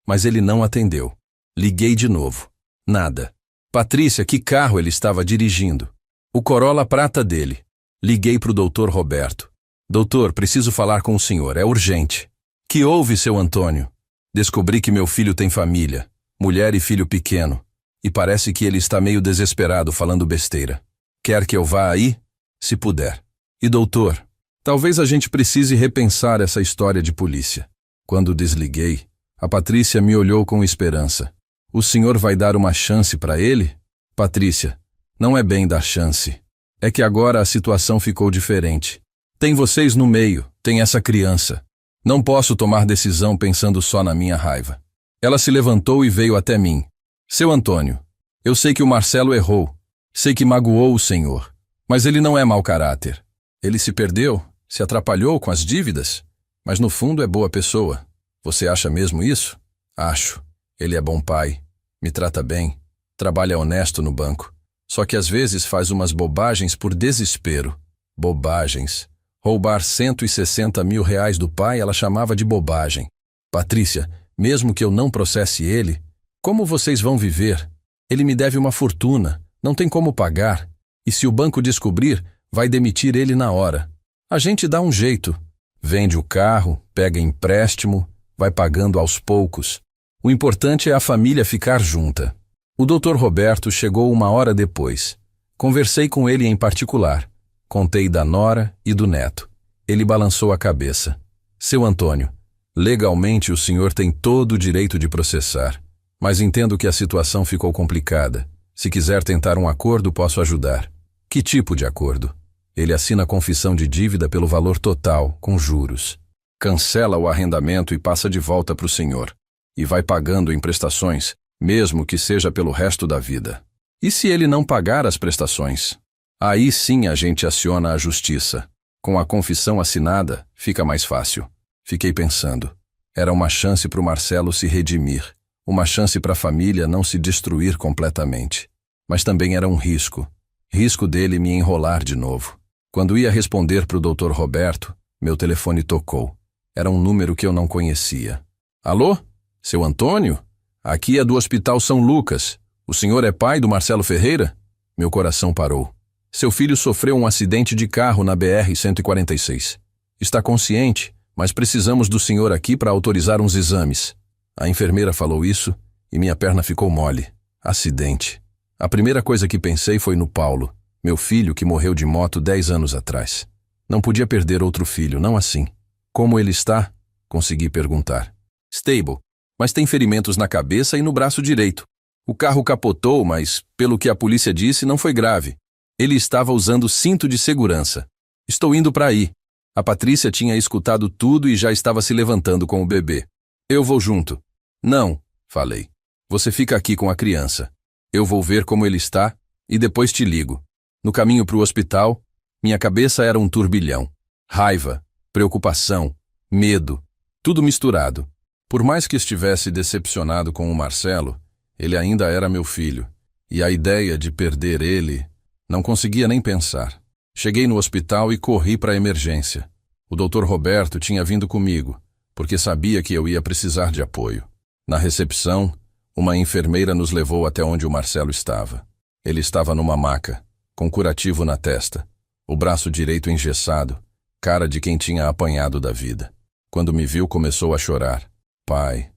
mas ele não atendeu. Liguei de novo. Nada. Patrícia, que carro ele estava dirigindo? O Corolla prata dele. Liguei para o Dr. Roberto. Doutor, preciso falar com o senhor, é urgente. Que houve, seu Antônio? Descobri que meu filho tem família, mulher e filho pequeno, e parece que ele está meio desesperado falando besteira. Quer que eu vá aí? Se puder. E doutor, talvez a gente precise repensar essa história de polícia. Quando desliguei, a Patrícia me olhou com esperança. O senhor vai dar uma chance para ele? Patrícia, não é bem dar chance. É que agora a situação ficou diferente. Tem vocês no meio, tem essa criança. Não posso tomar decisão pensando só na minha raiva. Ela se levantou e veio até mim. Seu Antônio, eu sei que o Marcelo errou. Sei que magoou o senhor. Mas ele não é mau caráter. Ele se perdeu, se atrapalhou com as dívidas. Mas no fundo é boa pessoa. Você acha mesmo isso? Acho. Ele é bom pai. Me trata bem. Trabalha honesto no banco. Só que às vezes faz umas bobagens por desespero. Bobagens. Roubar 160 mil reais do pai ela chamava de bobagem. Patrícia, mesmo que eu não processe ele, como vocês vão viver? Ele me deve uma fortuna, não tem como pagar. E se o banco descobrir, vai demitir ele na hora. A gente dá um jeito. Vende o carro, pega empréstimo, vai pagando aos poucos. O importante é a família ficar junta. O Dr. Roberto chegou uma hora depois. Conversei com ele em particular. Contei da nora e do neto. Ele balançou a cabeça. Seu Antônio, legalmente o senhor tem todo o direito de processar, mas entendo que a situação ficou complicada. Se quiser tentar um acordo, posso ajudar. Que tipo de acordo? Ele assina a confissão de dívida pelo valor total, com juros. Cancela o arrendamento e passa de volta para o senhor. E vai pagando em prestações, mesmo que seja pelo resto da vida. E se ele não pagar as prestações? Aí sim a gente aciona a justiça. Com a confissão assinada, fica mais fácil. Fiquei pensando. Era uma chance para o Marcelo se redimir. Uma chance para a família não se destruir completamente. Mas também era um risco. Risco dele me enrolar de novo. Quando ia responder para o Dr. Roberto, meu telefone tocou. Era um número que eu não conhecia. Alô? Seu Antônio? Aqui é do Hospital São Lucas. O senhor é pai do Marcelo Ferreira? Meu coração parou. Seu filho sofreu um acidente de carro na BR-146. Está consciente, mas precisamos do senhor aqui para autorizar uns exames. A enfermeira falou isso e minha perna ficou mole. Acidente. A primeira coisa que pensei foi no Paulo, meu filho que morreu de moto 10 anos atrás. Não podia perder outro filho, não assim. Como ele está? Consegui perguntar. Stable, mas tem ferimentos na cabeça e no braço direito. O carro capotou, mas, pelo que a polícia disse, não foi grave. Ele estava usando cinto de segurança. Estou indo para aí. A Patrícia tinha escutado tudo e já estava se levantando com o bebê. Eu vou junto. Não, falei. Você fica aqui com a criança. Eu vou ver como ele está e depois te ligo. No caminho para o hospital, minha cabeça era um turbilhão. Raiva, preocupação, medo, tudo misturado. Por mais que estivesse decepcionado com o Marcelo, ele ainda era meu filho. E a ideia de perder ele... Não conseguia nem pensar. Cheguei no hospital e corri para a emergência. O Dr. Roberto tinha vindo comigo, porque sabia que eu ia precisar de apoio. Na recepção, uma enfermeira nos levou até onde o Marcelo estava. Ele estava numa maca, com curativo na testa, o braço direito engessado, cara de quem tinha apanhado da vida. Quando me viu, começou a chorar. Pai,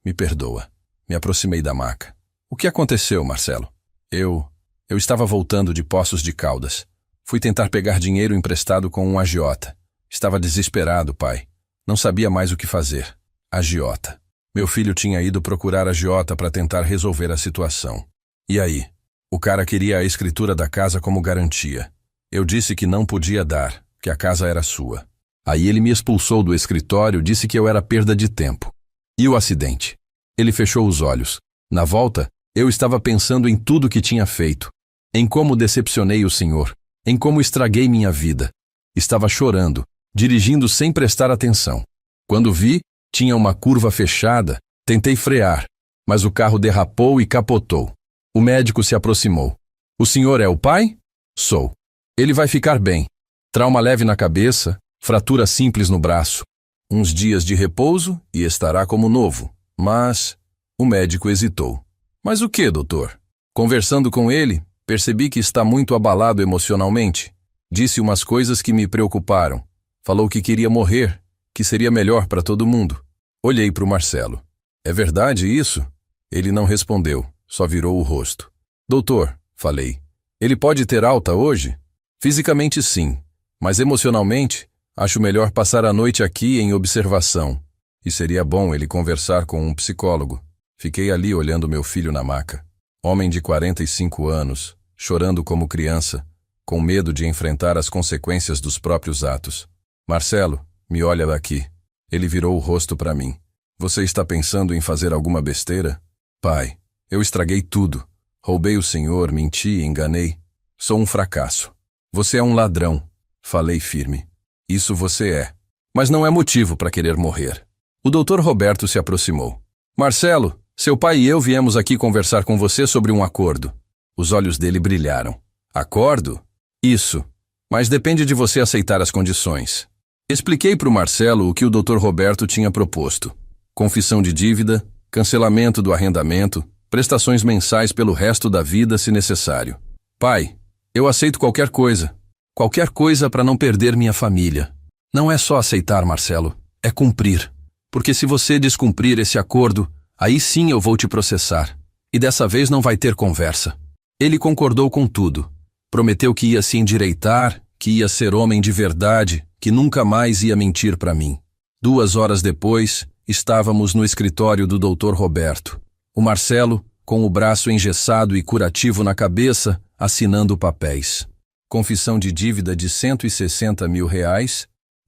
me perdoa. Me aproximei da maca. O que aconteceu, Marcelo? Eu estava voltando de Poços de Caldas. Fui tentar pegar dinheiro emprestado com um agiota. Estava desesperado, pai. Não sabia mais o que fazer. Agiota. Meu filho tinha ido procurar agiota para tentar resolver a situação. E aí? O cara queria a escritura da casa como garantia. Eu disse que não podia dar, que a casa era sua. Aí ele me expulsou do escritório, disse que eu era perda de tempo. E o acidente? Ele fechou os olhos. Na volta, eu estava pensando em tudo que tinha feito, em como decepcionei o senhor, em como estraguei minha vida. Estava chorando, dirigindo sem prestar atenção. Quando vi, tinha uma curva fechada, tentei frear, mas o carro derrapou e capotou. O médico se aproximou. O senhor é o pai? Sou. Ele vai ficar bem. Trauma leve na cabeça, fratura simples no braço. Uns dias de repouso e estará como novo. Mas... O médico hesitou. Mas o que, doutor? Conversando com ele, percebi que está muito abalado emocionalmente. Disse umas coisas que me preocuparam. Falou que queria morrer, que seria melhor para todo mundo. Olhei para o Marcelo. É verdade isso? Ele não respondeu, só virou o rosto. Doutor, falei, ele pode ter alta hoje? Fisicamente sim, mas emocionalmente, acho melhor passar a noite aqui em observação. E seria bom ele conversar com um psicólogo. Fiquei ali olhando meu filho na maca. Homem de 45 anos, chorando como criança, com medo de enfrentar as consequências dos próprios atos. Marcelo, me olha daqui. Ele virou o rosto para mim. Você está pensando em fazer alguma besteira? Pai, eu estraguei tudo. Roubei o senhor, menti, enganei. Sou um fracasso. Você é um ladrão. Falei firme. Isso você é. Mas não é motivo para querer morrer. O doutor Roberto se aproximou. Marcelo, seu pai e eu viemos aqui conversar com você sobre um acordo. Os olhos dele brilharam. Acordo? Isso. Mas depende de você aceitar as condições. Expliquei para o Marcelo o que o Dr. Roberto tinha proposto. Confissão de dívida, cancelamento do arrendamento, prestações mensais pelo resto da vida se necessário. Pai, eu aceito qualquer coisa. Qualquer coisa para não perder minha família. Não é só aceitar, Marcelo. É cumprir. Porque se você descumprir esse acordo, aí sim eu vou te processar. E dessa vez não vai ter conversa. Ele concordou com tudo. Prometeu que ia se endireitar, que ia ser homem de verdade, que nunca mais ia mentir para mim. 2 horas depois, estávamos no escritório do Dr. Roberto. O Marcelo, com o braço engessado e curativo na cabeça, assinando papéis. Confissão de dívida de R$160 mil,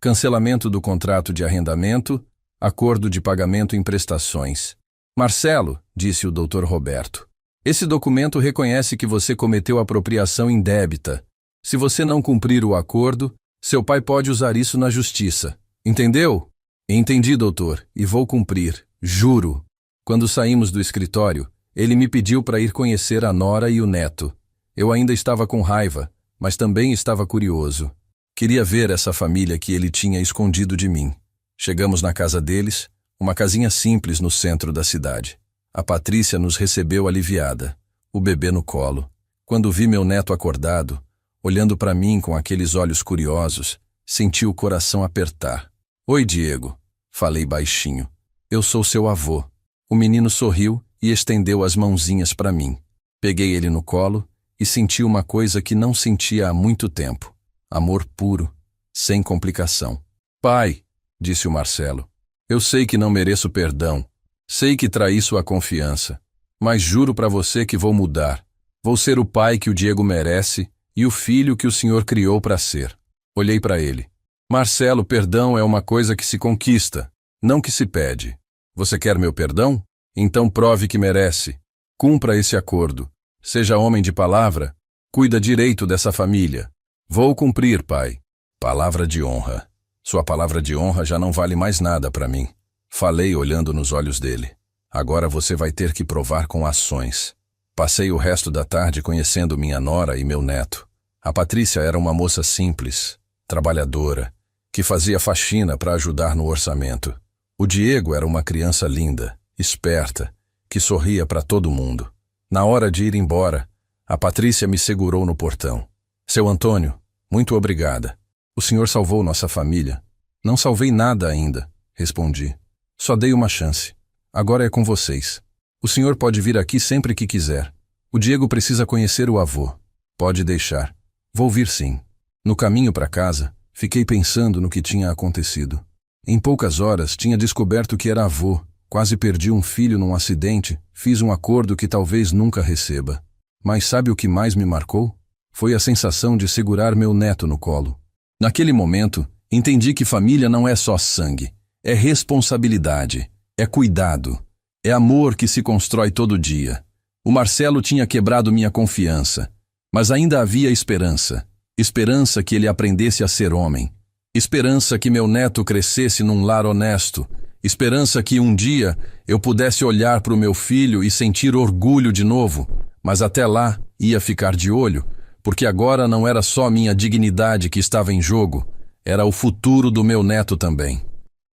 cancelamento do contrato de arrendamento, acordo de pagamento em prestações. Marcelo, disse o Dr. Roberto, esse documento reconhece que você cometeu apropriação indébita. Se você não cumprir o acordo, seu pai pode usar isso na justiça. Entendeu? Entendi, doutor, e vou cumprir, juro. Quando saímos do escritório, ele me pediu para ir conhecer a nora e o neto. Eu ainda estava com raiva, mas também estava curioso. Queria ver essa família que ele tinha escondido de mim. Chegamos na casa deles, uma casinha simples no centro da cidade. A Patrícia nos recebeu aliviada, o bebê no colo. Quando vi meu neto acordado, olhando para mim com aqueles olhos curiosos, senti o coração apertar. Oi, Diego, falei baixinho. Eu sou seu avô. O menino sorriu e estendeu as mãozinhas para mim. Peguei ele no colo e senti uma coisa que não sentia há muito tempo. Amor puro, sem complicação. Pai, disse o Marcelo, eu sei que não mereço perdão. Sei que traí sua confiança. Mas juro para você que vou mudar. Vou ser o pai que o Diego merece e o filho que o senhor criou para ser. Olhei para ele. Marcelo, perdão é uma coisa que se conquista, não que se pede. Você quer meu perdão? Então prove que merece. Cumpra esse acordo. Seja homem de palavra. Cuida direito dessa família. Vou cumprir, pai. Palavra de honra. Sua palavra de honra já não vale mais nada para mim. Falei olhando nos olhos dele. Agora você vai ter que provar com ações. Passei o resto da tarde conhecendo minha nora e meu neto. A Patrícia era uma moça simples, trabalhadora, que fazia faxina para ajudar no orçamento. O Diego era uma criança linda, esperta, que sorria para todo mundo. Na hora de ir embora, a Patrícia me segurou no portão. Seu Antônio, muito obrigada. O senhor salvou nossa família. Não salvei nada ainda, respondi. Só dei uma chance. Agora é com vocês. O senhor pode vir aqui sempre que quiser. O Diego precisa conhecer o avô. Pode deixar. Vou vir sim. No caminho para casa, fiquei pensando no que tinha acontecido. Em poucas horas, tinha descoberto que era avô. Quase perdi um filho num acidente. Fiz um acordo que talvez nunca receba. Mas sabe o que mais me marcou? Foi a sensação de segurar meu neto no colo. Naquele momento, Entendi que família não é só sangue, é responsabilidade, é cuidado, é amor que se constrói todo dia. O Marcelo tinha quebrado minha confiança, mas ainda havia esperança. Esperança que ele aprendesse a ser homem. Esperança que meu neto crescesse num lar honesto. Esperança que um dia eu pudesse olhar para o meu filho e sentir orgulho de novo. Mas até lá ia ficar de olho, porque agora não era só minha dignidade que estava em jogo, era o futuro do meu neto também.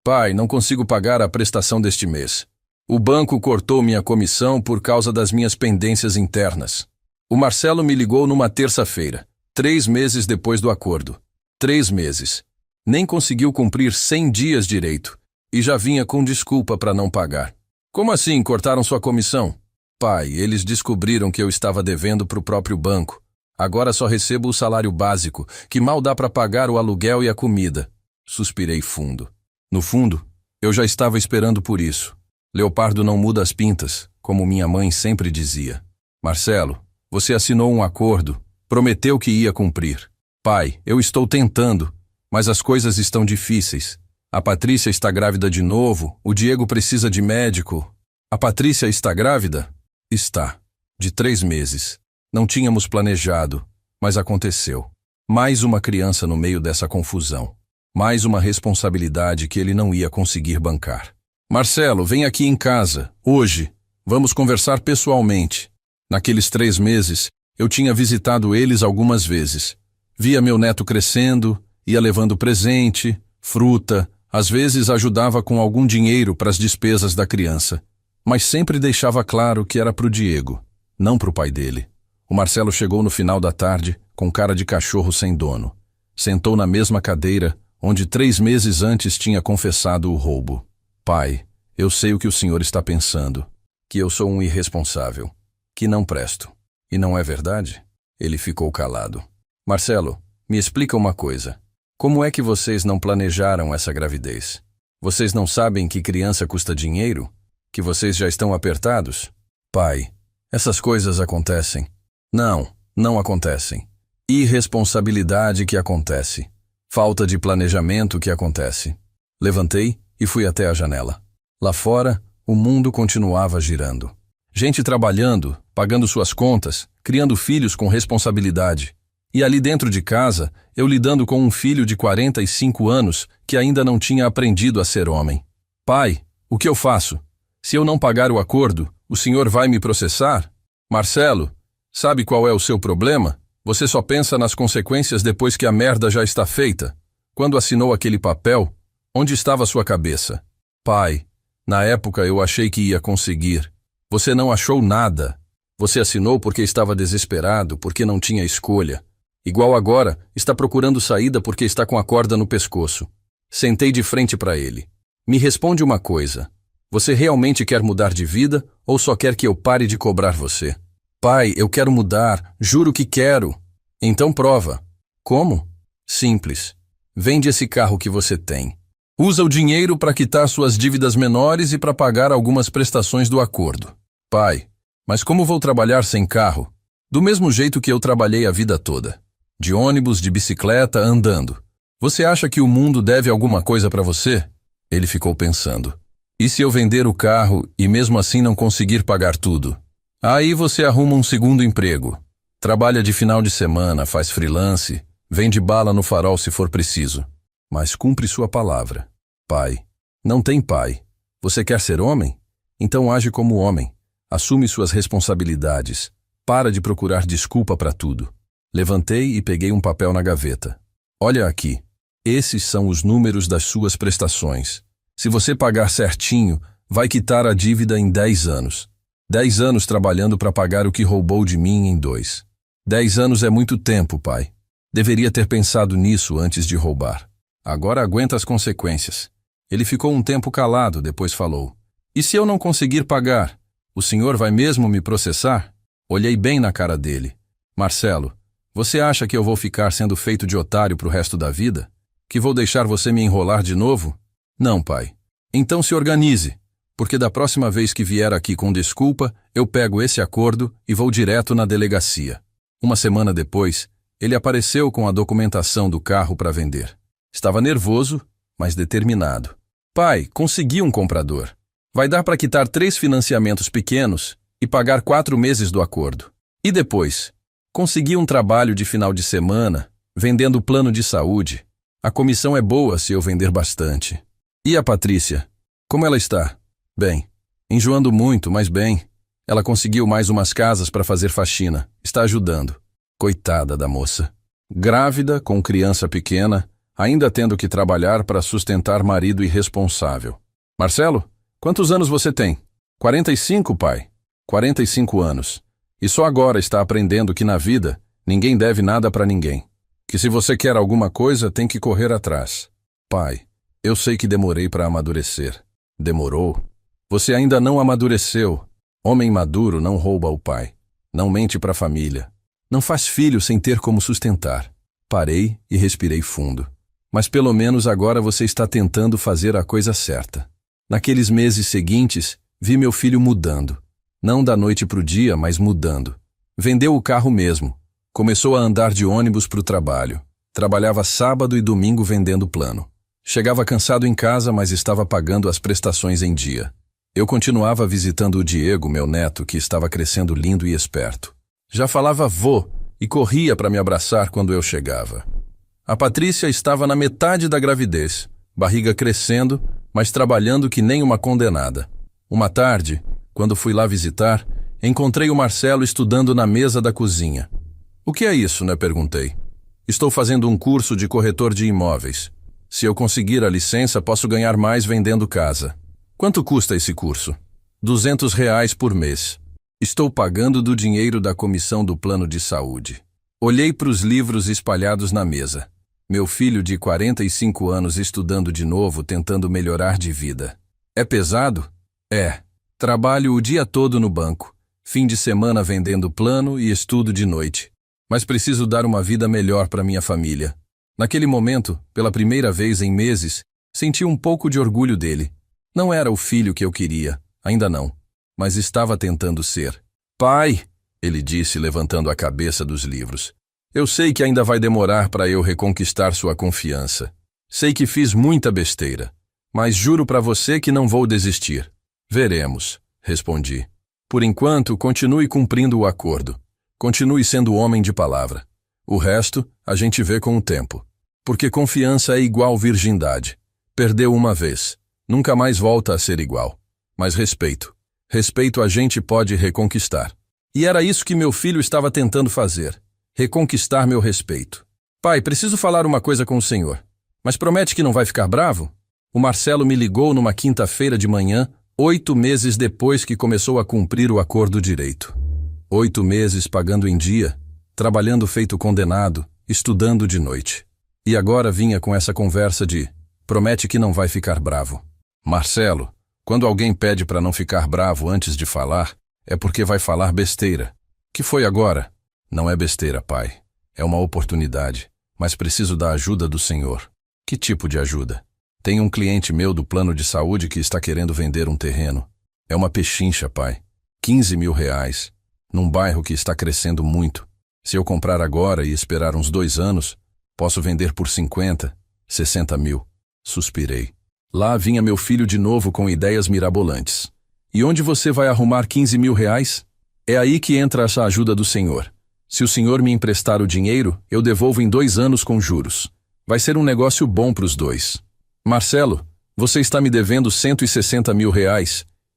Pai, não consigo pagar a prestação deste mês. O banco cortou minha comissão por causa das minhas pendências internas. O Marcelo me ligou numa terça-feira, 3 meses depois do acordo. 3 meses. Nem conseguiu cumprir 100 dias direito e já vinha com desculpa para não pagar. Como assim cortaram sua comissão? Pai, eles descobriram que eu estava devendo para o próprio banco. Agora só recebo o salário básico, que mal dá para pagar o aluguel e a comida. Suspirei fundo. No fundo, eu já estava esperando por isso. Leopardo não muda as pintas, como minha mãe sempre dizia. Marcelo, você assinou um acordo, prometeu que ia cumprir. Pai, eu estou tentando, mas as coisas estão difíceis. A Patrícia está grávida de novo, o Diego precisa de médico. A Patrícia está grávida? Está. De 3 meses. Não tínhamos planejado, mas aconteceu. Mais uma criança no meio dessa confusão. Mais uma responsabilidade que ele não ia conseguir bancar. Marcelo, vem aqui em casa, hoje. Vamos conversar pessoalmente. Naqueles 3 meses, eu tinha visitado eles algumas vezes. Via meu neto crescendo, ia levando presente, fruta, às vezes ajudava com algum dinheiro para as despesas da criança. Mas sempre deixava claro que era para o Diego, não para o pai dele. O Marcelo chegou no final da tarde, com cara de cachorro sem dono. Sentou na mesma cadeira, onde 3 meses antes tinha confessado o roubo. Pai, eu sei o que o senhor está pensando, que eu sou um irresponsável, que não presto. E não é verdade? Ele ficou calado. Marcelo, me explica uma coisa. Como é que vocês não planejaram essa gravidez? Vocês não sabem que criança custa dinheiro? Que vocês já estão apertados? Pai, essas coisas acontecem. Não acontecem. Irresponsabilidade que acontece. Falta de planejamento que acontece. Levantei e fui até a janela. Lá fora, o mundo continuava girando. Gente trabalhando, pagando suas contas, criando filhos com responsabilidade. E ali dentro de casa, eu lidando com um filho de 45 anos que ainda não tinha aprendido a ser homem. Pai, o que eu faço? Se eu não pagar o acordo, o senhor vai me processar? Marcelo, sabe qual é o seu problema? Você só pensa nas consequências depois que a merda já está feita. Quando assinou aquele papel, onde estava sua cabeça? Pai, na época eu achei que ia conseguir. Você não achou nada. Você assinou porque estava desesperado, porque não tinha escolha. Igual agora, está procurando saída porque está com a corda no pescoço. Sentei de frente para ele. Me responde uma coisa. Você realmente quer mudar de vida ou só quer que eu pare de cobrar você? Pai, eu quero mudar, juro que quero. Então prova. Como? Simples. Vende esse carro que você tem. Usa o dinheiro para quitar suas dívidas menores e para pagar algumas prestações do acordo. Pai, mas como vou trabalhar sem carro? Do mesmo jeito que eu trabalhei a vida toda. De ônibus, de bicicleta, andando. Você acha que o mundo deve alguma coisa para você? Ele ficou pensando. E se eu vender o carro e mesmo assim não conseguir pagar tudo? Aí você arruma um segundo emprego. Trabalha de final de semana, faz freelance, vende bala no farol se for preciso. Mas cumpre sua palavra. Pai. Não tem pai. Você quer ser homem? Então age como homem. Assume suas responsabilidades. Para de procurar desculpa para tudo. Levantei e peguei um papel na gaveta. Olha aqui. Esses são os números das suas prestações. Se você pagar certinho, vai quitar a dívida em 10 anos. 10 anos trabalhando para pagar o que roubou de mim em 2. 10 anos é muito tempo, pai. Deveria ter pensado nisso antes de roubar. Agora aguenta as consequências. Ele ficou um tempo calado, depois falou. E se eu não conseguir pagar? O senhor vai mesmo me processar? Olhei bem na cara dele. Marcelo, você acha que eu vou ficar sendo feito de otário pro resto da vida? Que vou deixar você me enrolar de novo? Não, pai. Então se organize, porque da próxima vez que vier aqui com desculpa, eu pego esse acordo e vou direto na delegacia. Uma semana depois, ele apareceu com a documentação do carro para vender. Estava nervoso, mas determinado. Pai, consegui um comprador. Vai dar para quitar 3 financiamentos pequenos e pagar 4 meses do acordo. E depois? Consegui um trabalho de final de semana, vendendo plano de saúde. A comissão é boa se eu vender bastante. E a Patrícia? Como ela está? Bem. Enjoando muito, mas bem. Ela conseguiu mais umas casas para fazer faxina. Está ajudando. Coitada da moça. Grávida, com criança pequena, ainda tendo que trabalhar para sustentar marido irresponsável. Marcelo, quantos anos você tem? 45, pai. 45 anos. E só agora está aprendendo que na vida ninguém deve nada para ninguém. Que se você quer alguma coisa, tem que correr atrás. Pai, eu sei que demorei para amadurecer. Demorou? Você ainda não amadureceu. Homem maduro não rouba o pai. Não mente para a família. Não faz filho sem ter como sustentar. Parei e respirei fundo. Mas pelo menos agora você está tentando fazer a coisa certa. Naqueles meses seguintes, vi meu filho mudando. Não da noite para o dia, mas mudando. Vendeu o carro mesmo. Começou a andar de ônibus para o trabalho. Trabalhava sábado e domingo vendendo plano. Chegava cansado em casa, mas estava pagando as prestações em dia. Eu continuava visitando o Diego, meu neto, que estava crescendo lindo e esperto. Já falava vô e corria para me abraçar quando eu chegava. A Patrícia estava na metade da gravidez, barriga crescendo, mas trabalhando que nem uma condenada. Uma tarde, quando fui lá visitar, encontrei o Marcelo estudando na mesa da cozinha. O que é isso, né? Perguntei. Estou fazendo um curso de corretor de imóveis. Se eu conseguir a licença, posso ganhar mais vendendo casa. Quanto custa esse curso? R$ 200 por mês. Estou pagando do dinheiro da comissão do plano de saúde. Olhei para os livros espalhados na mesa. Meu filho de 45 anos estudando de novo, tentando melhorar de vida. É pesado? É. Trabalho o dia todo no banco. Fim de semana vendendo plano e estudo de noite. Mas preciso dar uma vida melhor para minha família. Naquele momento, pela primeira vez em meses, senti um pouco de orgulho dele. Não era o filho que eu queria, ainda não, mas estava tentando ser. Pai, ele disse levantando a cabeça dos livros, eu sei que ainda vai demorar para eu reconquistar sua confiança. Sei que fiz muita besteira, mas juro para você que não vou desistir. Veremos, respondi. Por enquanto, continue cumprindo o acordo. Continue sendo homem de palavra. O resto, a gente vê com o tempo. Porque confiança é igual virgindade. Perdeu uma vez. Nunca mais volta a ser igual. Mas respeito. Respeito a gente pode reconquistar. E era isso que meu filho estava tentando fazer. Reconquistar meu respeito. Pai, preciso falar uma coisa com o senhor. Mas promete que não vai ficar bravo? O Marcelo me ligou numa quinta-feira de manhã, 8 meses depois que começou a cumprir o acordo direito. 8 meses pagando em dia, trabalhando feito condenado, estudando de noite. E agora vinha com essa conversa de, promete que não vai ficar bravo. Marcelo, quando alguém pede para não ficar bravo antes de falar, é porque vai falar besteira. Que foi agora? Não é besteira, pai. É uma oportunidade, mas preciso da ajuda do senhor. Que tipo de ajuda? Tem um cliente meu do plano de saúde que está querendo vender um terreno. É uma pechincha, pai. R$ 15.000, num bairro que está crescendo muito. Se eu comprar agora e esperar uns 2 anos, posso vender por 50, 60 mil. Suspirei. Lá vinha meu filho de novo com ideias mirabolantes. E onde você vai arrumar R$ 15.000? É aí que entra essa ajuda do senhor. Se o senhor me emprestar o dinheiro, eu devolvo em 2 anos com juros. Vai ser um negócio bom para os dois. Marcelo, você está me devendo R$ 160 mil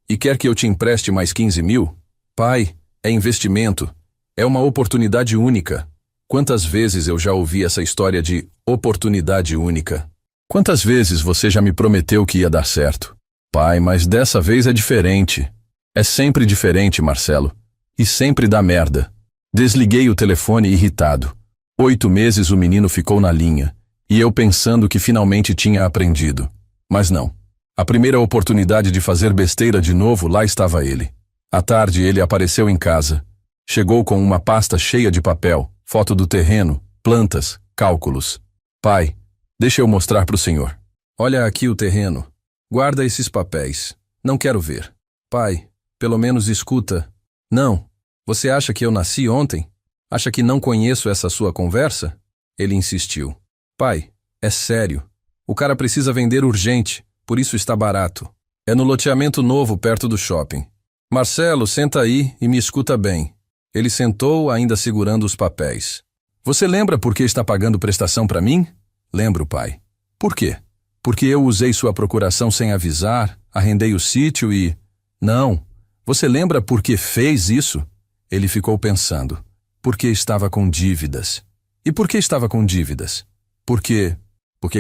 e quer que eu te empreste mais 15 mil? Pai, é investimento. É uma oportunidade única. Quantas vezes eu já ouvi essa história de oportunidade única? Quantas vezes você já me prometeu que ia dar certo? Pai, mas dessa vez é diferente. É sempre diferente, Marcelo. E sempre dá merda. Desliguei o telefone irritado. 8 meses o menino ficou na linha. E eu pensando que finalmente tinha aprendido. Mas não. A primeira oportunidade de fazer besteira de novo, lá estava ele. À tarde ele apareceu em casa. Chegou com uma pasta cheia de papel, foto do terreno, plantas, cálculos. Pai, deixa eu mostrar para o senhor. Olha aqui o terreno. Guarda esses papéis. Não quero ver. Pai, pelo menos escuta. Não. Você acha que eu nasci ontem? Acha que não conheço essa sua conversa? Ele insistiu. Pai, é sério. O cara precisa vender urgente, por isso está barato. É no loteamento novo, perto do shopping. Marcelo, senta aí e me escuta bem. Ele sentou, ainda segurando os papéis. Você lembra por que está pagando prestação para mim? Lembro, pai. Por quê? Porque eu usei sua procuração sem avisar, arrendei o sítio e... Não. Você lembra por que fez isso? Ele ficou pensando. Porque estava com dívidas. E por que estava com dívidas? Porque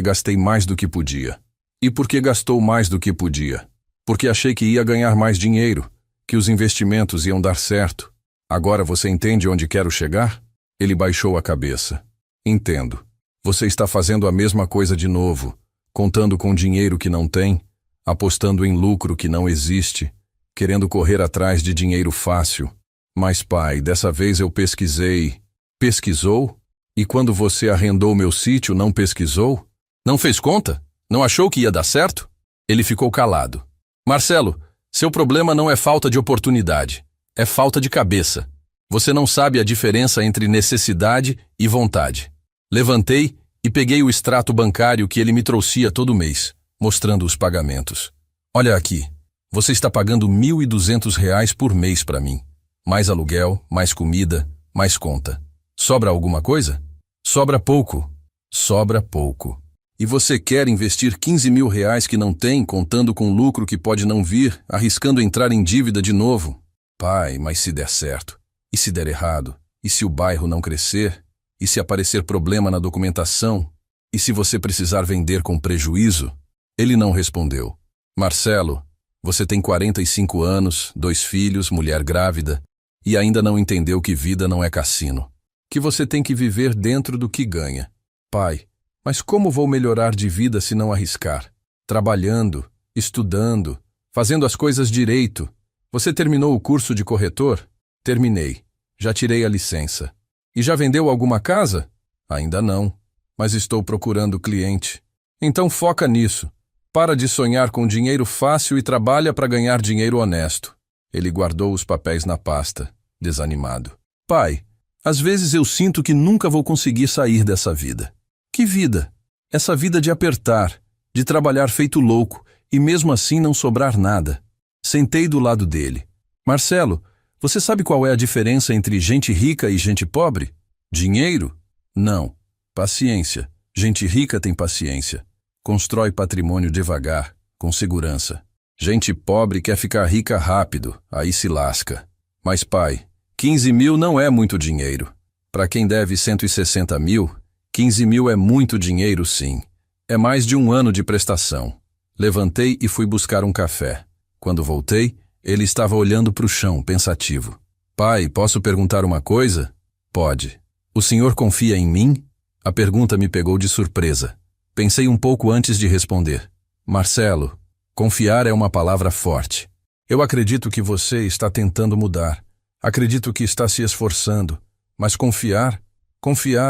gastei mais do que podia. E por que gastou mais do que podia? Porque achei que ia ganhar mais dinheiro, que os investimentos iam dar certo. Agora você entende onde quero chegar? Ele baixou a cabeça. Entendo. Você está fazendo a mesma coisa de novo, contando com dinheiro que não tem, apostando em lucro que não existe, querendo correr atrás de dinheiro fácil. Mas, pai, dessa vez eu pesquisei. Pesquisou? E quando você arrendou meu sítio, não pesquisou? Não fez conta? Não achou que ia dar certo? Ele ficou calado. Marcelo, seu problema não é falta de oportunidade, é falta de cabeça. Você não sabe a diferença entre necessidade e vontade. Levantei e peguei o extrato bancário que ele me trouxia todo mês, mostrando os pagamentos. Olha aqui, você está pagando R$ 1.200 por mês para mim. Mais aluguel, mais comida, mais conta. Sobra alguma coisa? Sobra pouco. Sobra pouco. E você quer investir R$ 15.000 que não tem, contando com lucro que pode não vir, arriscando entrar em dívida de novo? Pai, mas se der certo? E se der errado? E se o bairro não crescer? E se aparecer problema na documentação? E se você precisar vender com prejuízo? Ele não respondeu. Marcelo, você tem 45 anos, 2 filhos, mulher grávida, e ainda não entendeu que vida não é cassino. Que você tem que viver dentro do que ganha. Pai, mas como vou melhorar de vida se não arriscar? Trabalhando, estudando, fazendo as coisas direito. Você terminou o curso de corretor? Terminei. Já tirei a licença. E já vendeu alguma casa? Ainda não, mas estou procurando cliente. Então foca nisso. Para de sonhar com dinheiro fácil e trabalha para ganhar dinheiro honesto. Ele guardou os papéis na pasta, desanimado. Pai, às vezes eu sinto que nunca vou conseguir sair dessa vida. Que vida? Essa vida de apertar, de trabalhar feito louco e mesmo assim não sobrar nada. Sentei do lado dele. Marcelo, você sabe qual é a diferença entre gente rica e gente pobre? Dinheiro? Não. Paciência. Gente rica tem paciência. Constrói patrimônio devagar, com segurança. Gente pobre quer ficar rica rápido, aí se lasca. Mas pai, 15 mil não é muito dinheiro. Para quem deve 160 mil, 15 mil é muito dinheiro sim. É mais de 1 ano de prestação. Levantei e fui buscar um café. Quando voltei, ele estava olhando para o chão, pensativo. Pai, posso perguntar uma coisa? Pode. O senhor confia em mim? A pergunta me pegou de surpresa. Pensei um pouco antes de responder. Marcelo, confiar é uma palavra forte. Eu acredito que você está tentando mudar. Acredito que está se esforçando. Mas confiar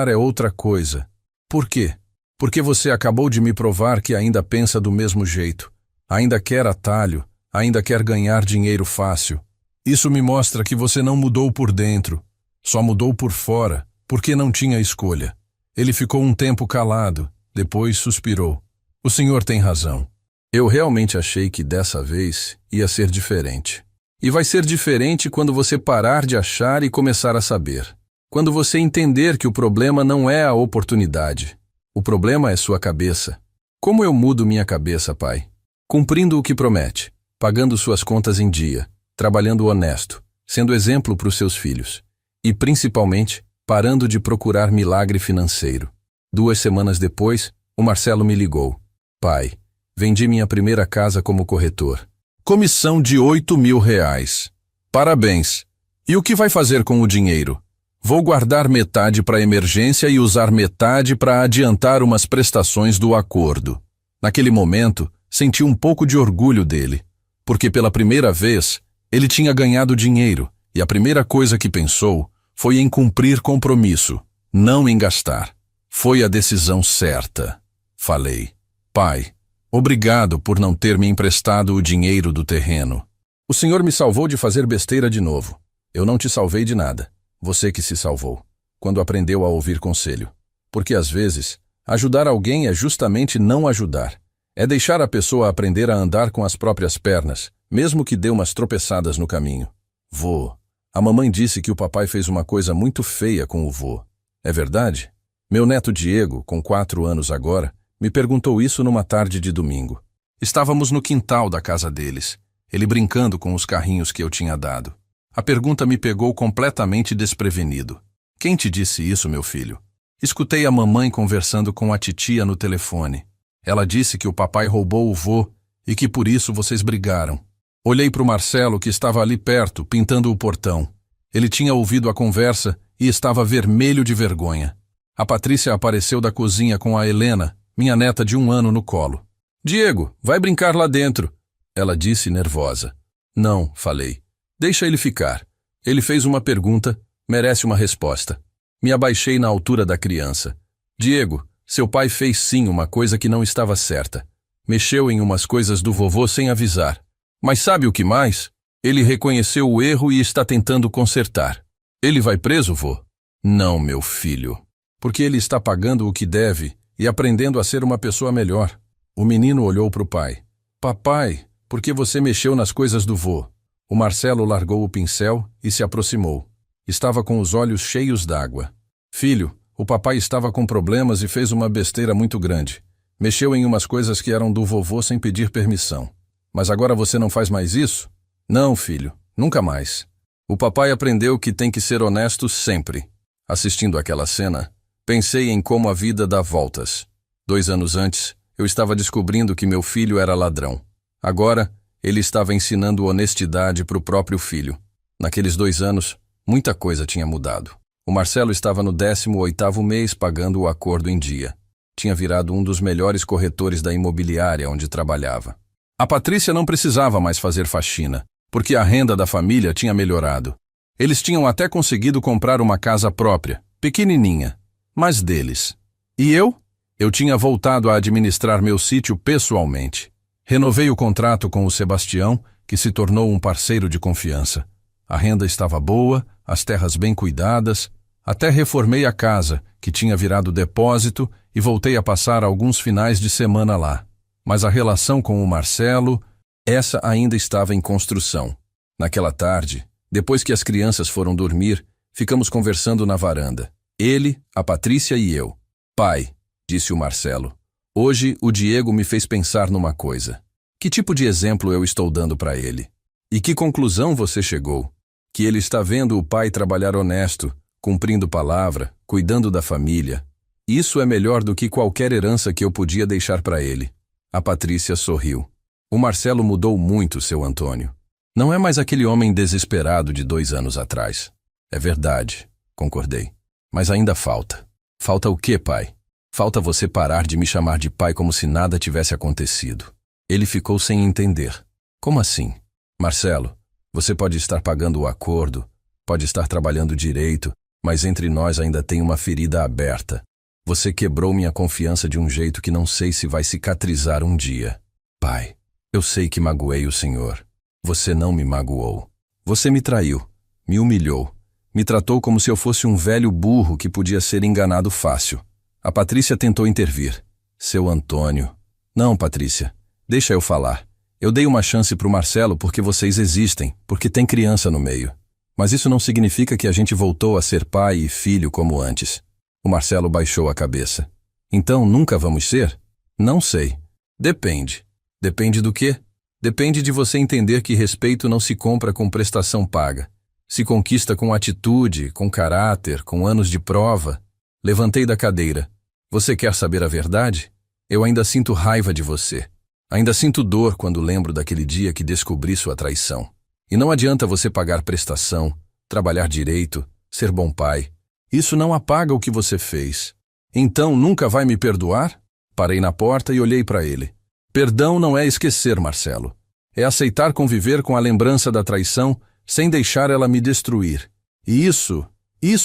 é outra coisa. Por quê? Porque você acabou de me provar que ainda pensa do mesmo jeito. Ainda quer atalho, ainda quer ganhar dinheiro fácil. Isso me mostra que você não mudou por dentro. Só mudou por fora, porque não tinha escolha. Ele ficou um tempo calado, depois suspirou. O senhor tem razão. Eu realmente achei que dessa vez ia ser diferente. E vai ser diferente quando você parar de achar e começar a saber. Quando você entender que o problema não é a oportunidade. O problema é sua cabeça. Como eu mudo minha cabeça, pai? Cumprindo o que promete, pagando suas contas em dia, trabalhando honesto, sendo exemplo para os seus filhos. E, principalmente, parando de procurar milagre financeiro. 2 semanas depois, o Marcelo me ligou. Pai, vendi minha primeira casa como corretor. Comissão de R$ 8.000. Parabéns. E o que vai fazer com o dinheiro? Vou guardar metade para emergência e usar metade para adiantar umas prestações do acordo. Naquele momento, senti um pouco de orgulho dele, porque pela primeira vez, ele tinha ganhado dinheiro e a primeira coisa que pensou foi em cumprir compromisso, não em gastar. Foi a decisão certa. Falei, pai, obrigado por não ter me emprestado o dinheiro do terreno. O senhor me salvou de fazer besteira de novo. Eu não te salvei de nada. Você que se salvou, quando aprendeu a ouvir conselho. Porque às vezes, Ajudar alguém é justamente não ajudar. É deixar a pessoa aprender a andar com as próprias pernas, mesmo que dê umas tropeçadas no caminho. Vô. A mamãe disse que o papai fez uma coisa muito feia com o vô. É verdade? Meu neto Diego, com 4 anos agora, me perguntou isso numa tarde de domingo. Estávamos no quintal da casa deles, ele brincando com os carrinhos que eu tinha dado. A pergunta me pegou completamente desprevenido. Quem te disse isso, meu filho? Escutei a mamãe conversando com a titia no telefone. Ela disse que o papai roubou o vô e que por isso vocês brigaram. Olhei para o Marcelo, que estava ali perto, pintando o portão. Ele tinha ouvido a conversa e estava vermelho de vergonha. A Patrícia apareceu da cozinha com a Helena, minha neta de 1 ano, no colo. Diego, vai brincar lá dentro, ela disse nervosa. Não, falei. Deixa ele ficar. Ele fez uma pergunta, merece uma resposta. Me abaixei na altura da criança. Diego, seu pai fez sim uma coisa que não estava certa. Mexeu em umas coisas do vovô sem avisar. Mas sabe o que mais? Ele reconheceu o erro e está tentando consertar. Ele vai preso, vô? Não, meu filho. Porque ele está pagando o que deve e aprendendo a ser uma pessoa melhor. O menino olhou para o pai. Papai, por que você mexeu nas coisas do vô? O Marcelo largou o pincel e se aproximou. Estava com os olhos cheios d'água. Filho, o papai estava com problemas e fez uma besteira muito grande. Mexeu em umas coisas que eram do vovô sem pedir permissão. Mas agora você não faz mais isso? Não, filho, nunca mais. O papai aprendeu que tem que ser honesto sempre. Assistindo aquela cena, pensei em como a vida dá voltas. 2 anos antes, eu estava descobrindo que meu filho era ladrão. Agora, ele estava ensinando honestidade para o próprio filho. Naqueles 2 anos, muita coisa tinha mudado. O Marcelo estava no 18º mês pagando o acordo em dia. Tinha virado um dos melhores corretores da imobiliária onde trabalhava. A Patrícia não precisava mais fazer faxina, porque a renda da família tinha melhorado. Eles tinham até conseguido comprar uma casa própria, pequenininha, mas deles. E eu? Eu tinha voltado a administrar meu sítio pessoalmente. Renovei o contrato com o Sebastião, que se tornou um parceiro de confiança. A renda estava boa, as terras bem cuidadas. Até reformei a casa, que tinha virado depósito, e voltei a passar alguns finais de semana lá. Mas a relação com o Marcelo, essa ainda estava em construção. Naquela tarde, depois que as crianças foram dormir, ficamos conversando na varanda. Ele, a Patrícia e eu. Pai, disse o Marcelo, hoje o Diego me fez pensar numa coisa. Que tipo de exemplo eu estou dando para ele? E que conclusão você chegou? Que ele está vendo o pai trabalhar honesto, cumprindo palavra, cuidando da família. Isso é melhor do que qualquer herança que eu podia deixar para ele. A Patrícia sorriu. O Marcelo mudou muito, seu Antônio. Não é mais aquele homem desesperado de 2 anos atrás. É verdade, concordei. Mas ainda falta. Falta o quê, pai? Falta você parar de me chamar de pai como se nada tivesse acontecido. Ele ficou sem entender. Como assim? Marcelo, você pode estar pagando o acordo, pode estar trabalhando direito, mas entre nós ainda tem uma ferida aberta. Você quebrou minha confiança de um jeito que não sei se vai cicatrizar um dia. Pai, eu sei que magoei o senhor. Você não me magoou. Você me traiu, me humilhou, me tratou como se eu fosse um velho burro que podia ser enganado fácil. A Patrícia tentou intervir. Seu Antônio. Não, Patrícia, deixa eu falar. Eu dei uma chance pro Marcelo porque vocês existem, porque tem criança no meio. Mas isso não significa que a gente voltou a ser pai e filho como antes. O Marcelo baixou a cabeça. Então nunca vamos ser? Não sei. Depende. Depende do quê? Depende de você entender que respeito não se compra com prestação paga. Se conquista com atitude, com caráter, com anos de prova. Levantei da cadeira. Você quer saber a verdade? Eu ainda sinto raiva de você. Ainda sinto dor quando lembro daquele dia que descobri sua traição. E não adianta você pagar prestação, trabalhar direito, ser bom pai. Isso não apaga o que você fez. Então nunca vai me perdoar? Parei na porta e olhei para ele. Perdão não é esquecer, Marcelo. É aceitar conviver com a lembrança da traição sem deixar ela me destruir. E isso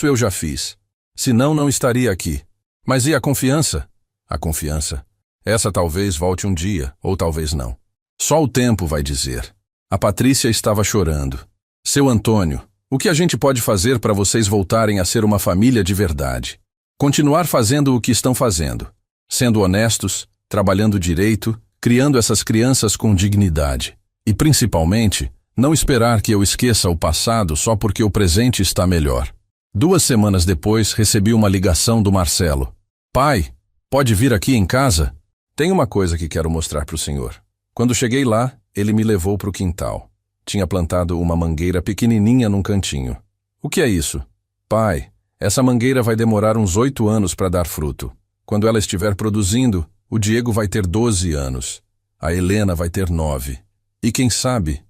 eu já fiz. Senão não estaria aqui. Mas e a confiança? A confiança. Essa talvez volte um dia, ou talvez não. Só o tempo vai dizer. A Patrícia estava chorando. Seu Antônio, o que a gente pode fazer para vocês voltarem a ser uma família de verdade? Continuar fazendo o que estão fazendo. sendo honestos, trabalhando direito, criando essas crianças com dignidade. E, principalmente, não esperar que eu esqueça o passado só porque o presente está melhor. 2 semanas depois, recebi uma ligação do Marcelo. Pai, pode vir aqui em casa? Tem uma coisa que quero mostrar para o senhor. Quando cheguei lá, ele me levou para o quintal. Tinha plantado uma mangueira pequenininha num cantinho. O que é isso? Pai, essa mangueira vai demorar uns 8 anos para dar fruto. Quando ela estiver produzindo, o Diego vai ter 12 anos. A Helena vai ter 9. E quem sabe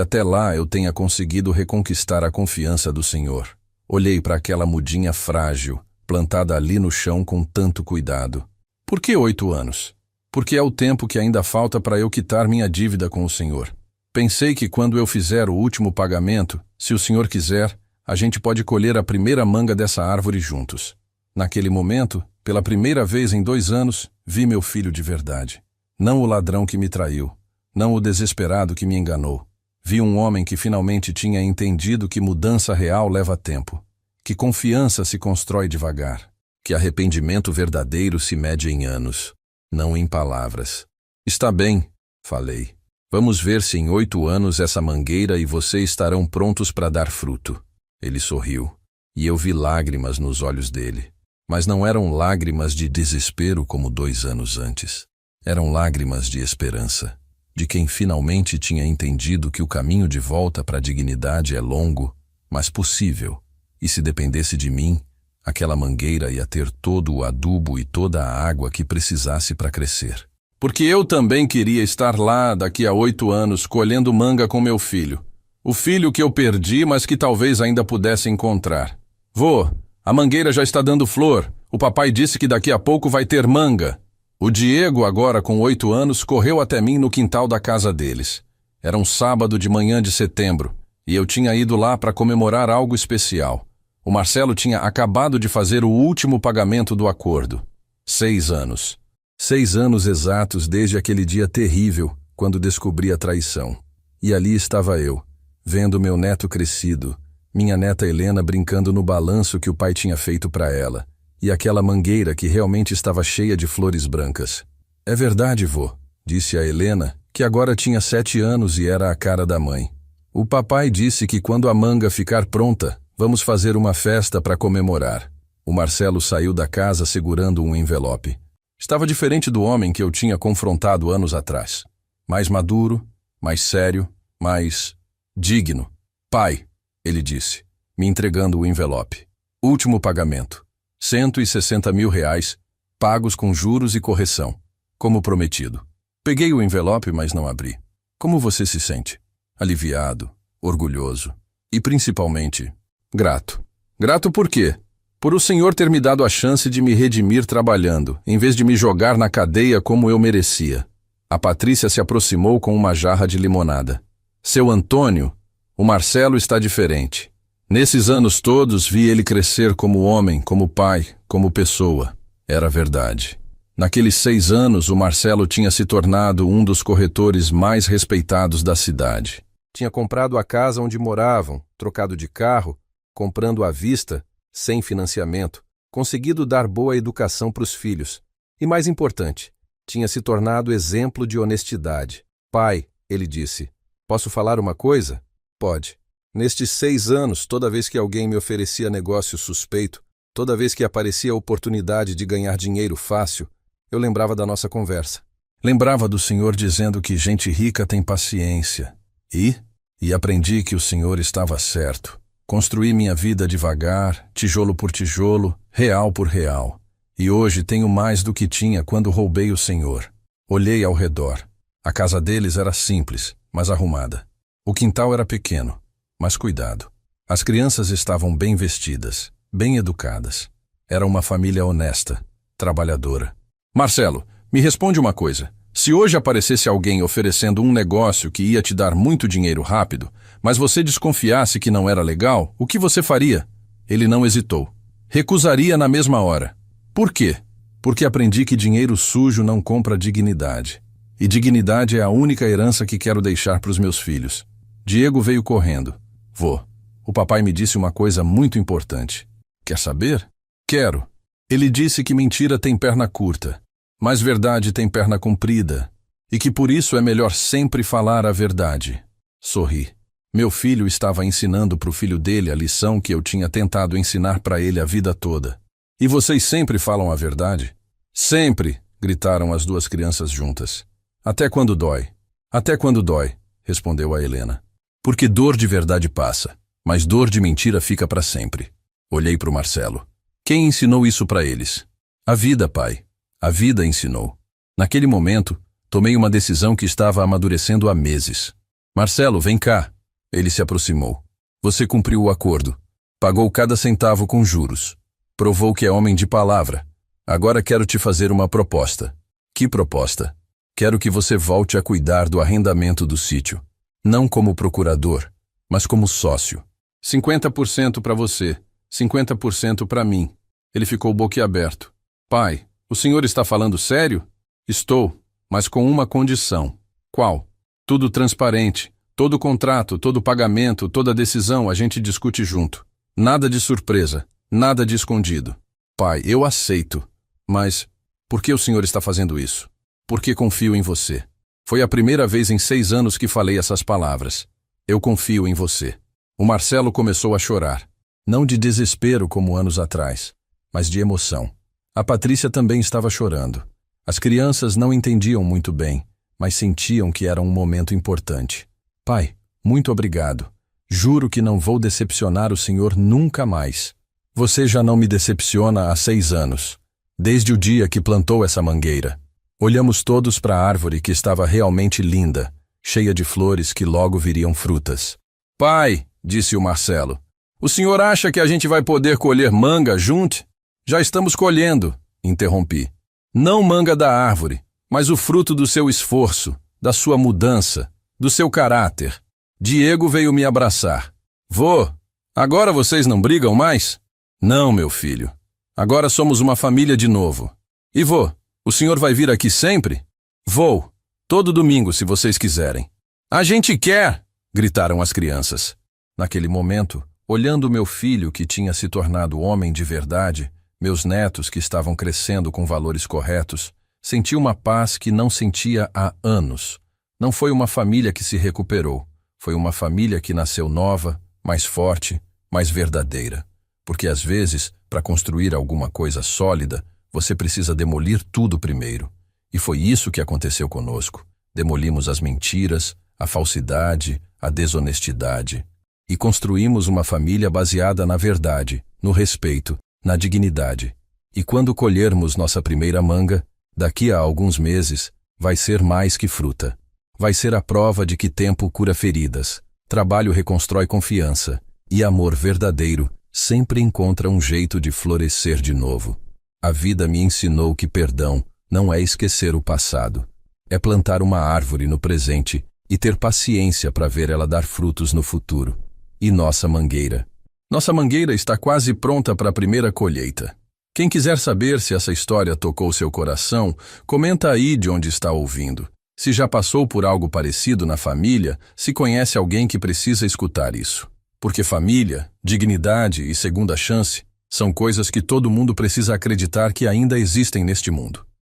até lá eu tenha conseguido reconquistar a confiança do senhor. Olhei para aquela mudinha frágil, plantada ali no chão com tanto cuidado. Por que 8 anos? Porque é o tempo que ainda falta para eu quitar minha dívida com o senhor. Pensei que quando eu fizer o último pagamento, se o senhor quiser, a gente pode colher a primeira manga dessa árvore juntos. Naquele momento, pela primeira vez em 2 anos, vi meu filho de verdade. Não o ladrão que me traiu, não o desesperado que me enganou. Vi um homem que finalmente tinha entendido que mudança real leva tempo, que confiança se constrói devagar, que arrependimento verdadeiro se mede em anos, não em palavras. Está bem, falei. Vamos ver se em 8 anos essa mangueira e você estarão prontos para dar fruto. Ele sorriu, e eu vi lágrimas nos olhos dele. Mas não eram lágrimas de desespero como 2 anos antes. Eram lágrimas de esperança, de quem finalmente tinha entendido que o caminho de volta para a dignidade é longo, mas possível, e se dependesse de mim, aquela mangueira ia ter todo o adubo e toda a água que precisasse para crescer. Porque eu também queria estar lá daqui a 8 anos colhendo manga com meu filho. O filho que eu perdi, mas que talvez ainda pudesse encontrar. Vô, a mangueira já está dando flor. O papai disse que daqui a pouco vai ter manga. O Diego, agora com 8 anos, correu até mim no quintal da casa deles. Era um sábado de manhã de setembro, e eu tinha ido lá para comemorar algo especial. O Marcelo tinha acabado de fazer o último pagamento do acordo. 6 anos. 6 anos exatos desde aquele dia terrível, quando descobri a traição. E ali estava eu, vendo meu neto crescido, minha neta Helena brincando no balanço que o pai tinha feito para ela, e aquela mangueira que realmente estava cheia de flores brancas. É verdade, vô, disse a Helena, que agora tinha 7 anos e era a cara da mãe. O papai disse que quando a manga ficar pronta, vamos fazer uma festa para comemorar. O Marcelo saiu da casa segurando um envelope. Estava diferente do homem que eu tinha confrontado anos atrás. Mais maduro, mais sério, mais digno. Pai, ele disse, me entregando o envelope. Último pagamento. 160 mil reais, pagos com juros e correção, como prometido. Peguei o envelope, mas não abri. Como você se sente? Aliviado, orgulhoso e, principalmente, grato. Grato por quê? Por o senhor ter me dado a chance de me redimir trabalhando, em vez de me jogar na cadeia como eu merecia. A Patrícia se aproximou com uma jarra de limonada. Seu Antônio, o Marcelo está diferente. Nesses anos todos vi ele crescer como homem, como pai, como pessoa. Era verdade. Naqueles 6 anos, o Marcelo tinha se tornado um dos corretores mais respeitados da cidade. Tinha comprado a casa onde moravam, trocado de carro, comprando à vista, sem financiamento, conseguido dar boa educação para os filhos. E mais importante, tinha se tornado exemplo de honestidade. Pai, ele disse, posso falar uma coisa? Pode. Nestes 6 anos, toda vez que alguém me oferecia negócio suspeito, toda vez que aparecia a oportunidade de ganhar dinheiro fácil, eu lembrava da nossa conversa. Lembrava do senhor dizendo que gente rica tem paciência. E aprendi que o senhor estava certo. Construí minha vida devagar, tijolo por tijolo, real por real. E hoje tenho mais do que tinha quando roubei o senhor. Olhei ao redor. A casa deles era simples, mas arrumada. O quintal era pequeno, mas cuidado. As crianças estavam bem vestidas, bem educadas. Era uma família honesta, trabalhadora. Marcelo, me responde uma coisa. Se hoje aparecesse alguém oferecendo um negócio que ia te dar muito dinheiro rápido, mas você desconfiasse que não era legal, o que você faria? Ele não hesitou. Recusaria na mesma hora. Por quê? Porque aprendi que dinheiro sujo não compra dignidade. E dignidade é a única herança que quero deixar para os meus filhos. Diego veio correndo. Vô, o papai me disse uma coisa muito importante. Quer saber? Quero. Ele disse que mentira tem perna curta, mas verdade tem perna comprida, e que por isso é melhor sempre falar a verdade. Sorri. Meu filho estava ensinando para o filho dele a lição que eu tinha tentado ensinar para ele a vida toda. E vocês sempre falam a verdade? Sempre, gritaram as duas crianças juntas. Até quando dói? Até quando dói, respondeu a Helena. Porque dor de verdade passa, mas dor de mentira fica para sempre. Olhei para o Marcelo. Quem ensinou isso para eles? A vida, pai. A vida ensinou. Naquele momento, tomei uma decisão que estava amadurecendo há meses. Marcelo, vem cá. Ele se aproximou. Você cumpriu o acordo. Pagou cada centavo com juros. Provou que é homem de palavra. Agora quero te fazer uma proposta. Que proposta? Quero que você volte a cuidar do arrendamento do sítio. Não como procurador, mas como sócio. 50% para você, 50% para mim. Ele ficou boquiaberto. Pai, o senhor está falando sério? Estou, mas com uma condição. Qual? Tudo transparente. Todo contrato, todo pagamento, toda decisão a gente discute junto. Nada de surpresa, nada de escondido. Pai, eu aceito. Mas por que o senhor está fazendo isso? Porque confio em você. Foi a primeira vez em 6 anos que falei essas palavras. Eu confio em você. O Marcelo começou a chorar. Não de desespero como anos atrás, mas de emoção. A Patrícia também estava chorando. As crianças não entendiam muito bem, mas sentiam que era um momento importante. Pai, muito obrigado. Juro que não vou decepcionar o senhor nunca mais. Você já não me decepciona há 6 anos, desde o dia que plantou essa mangueira. Olhamos todos para a árvore que estava realmente linda, cheia de flores que logo viriam frutas. Pai, disse o Marcelo, o senhor acha que a gente vai poder colher manga junto? Já estamos colhendo, interrompi. Não manga da árvore, mas o fruto do seu esforço, da sua mudança, do seu caráter. Diego veio me abraçar. Vô, agora vocês não brigam mais? Não, meu filho. Agora somos uma família de novo. E vô, o senhor vai vir aqui sempre? Vou. Todo domingo, se vocês quiserem. A gente quer! Gritaram as crianças. Naquele momento, olhando meu filho que tinha se tornado homem de verdade, meus netos que estavam crescendo com valores corretos, senti uma paz que não sentia há anos. Não foi uma família que se recuperou. Foi uma família que nasceu nova, mais forte, mais verdadeira. Porque às vezes, para construir alguma coisa sólida, você precisa demolir tudo primeiro. E foi isso que aconteceu conosco. Demolimos as mentiras, a falsidade, a desonestidade. E construímos uma família baseada na verdade, no respeito, na dignidade. E quando colhermos nossa primeira manga, daqui a alguns meses, vai ser mais que fruta. Vai ser a prova de que tempo cura feridas, trabalho reconstrói confiança, e amor verdadeiro sempre encontra um jeito de florescer de novo. A vida me ensinou que perdão não é esquecer o passado. É plantar uma árvore no presente e ter paciência para ver ela dar frutos no futuro. E nossa mangueira? Nossa mangueira está quase pronta para a primeira colheita. Quem quiser saber se essa história tocou seu coração, comenta aí de onde está ouvindo. Se já passou por algo parecido na família, se conhece alguém que precisa escutar isso. Porque família, dignidade e segunda chance são coisas que todo mundo precisa acreditar que ainda existem neste mundo.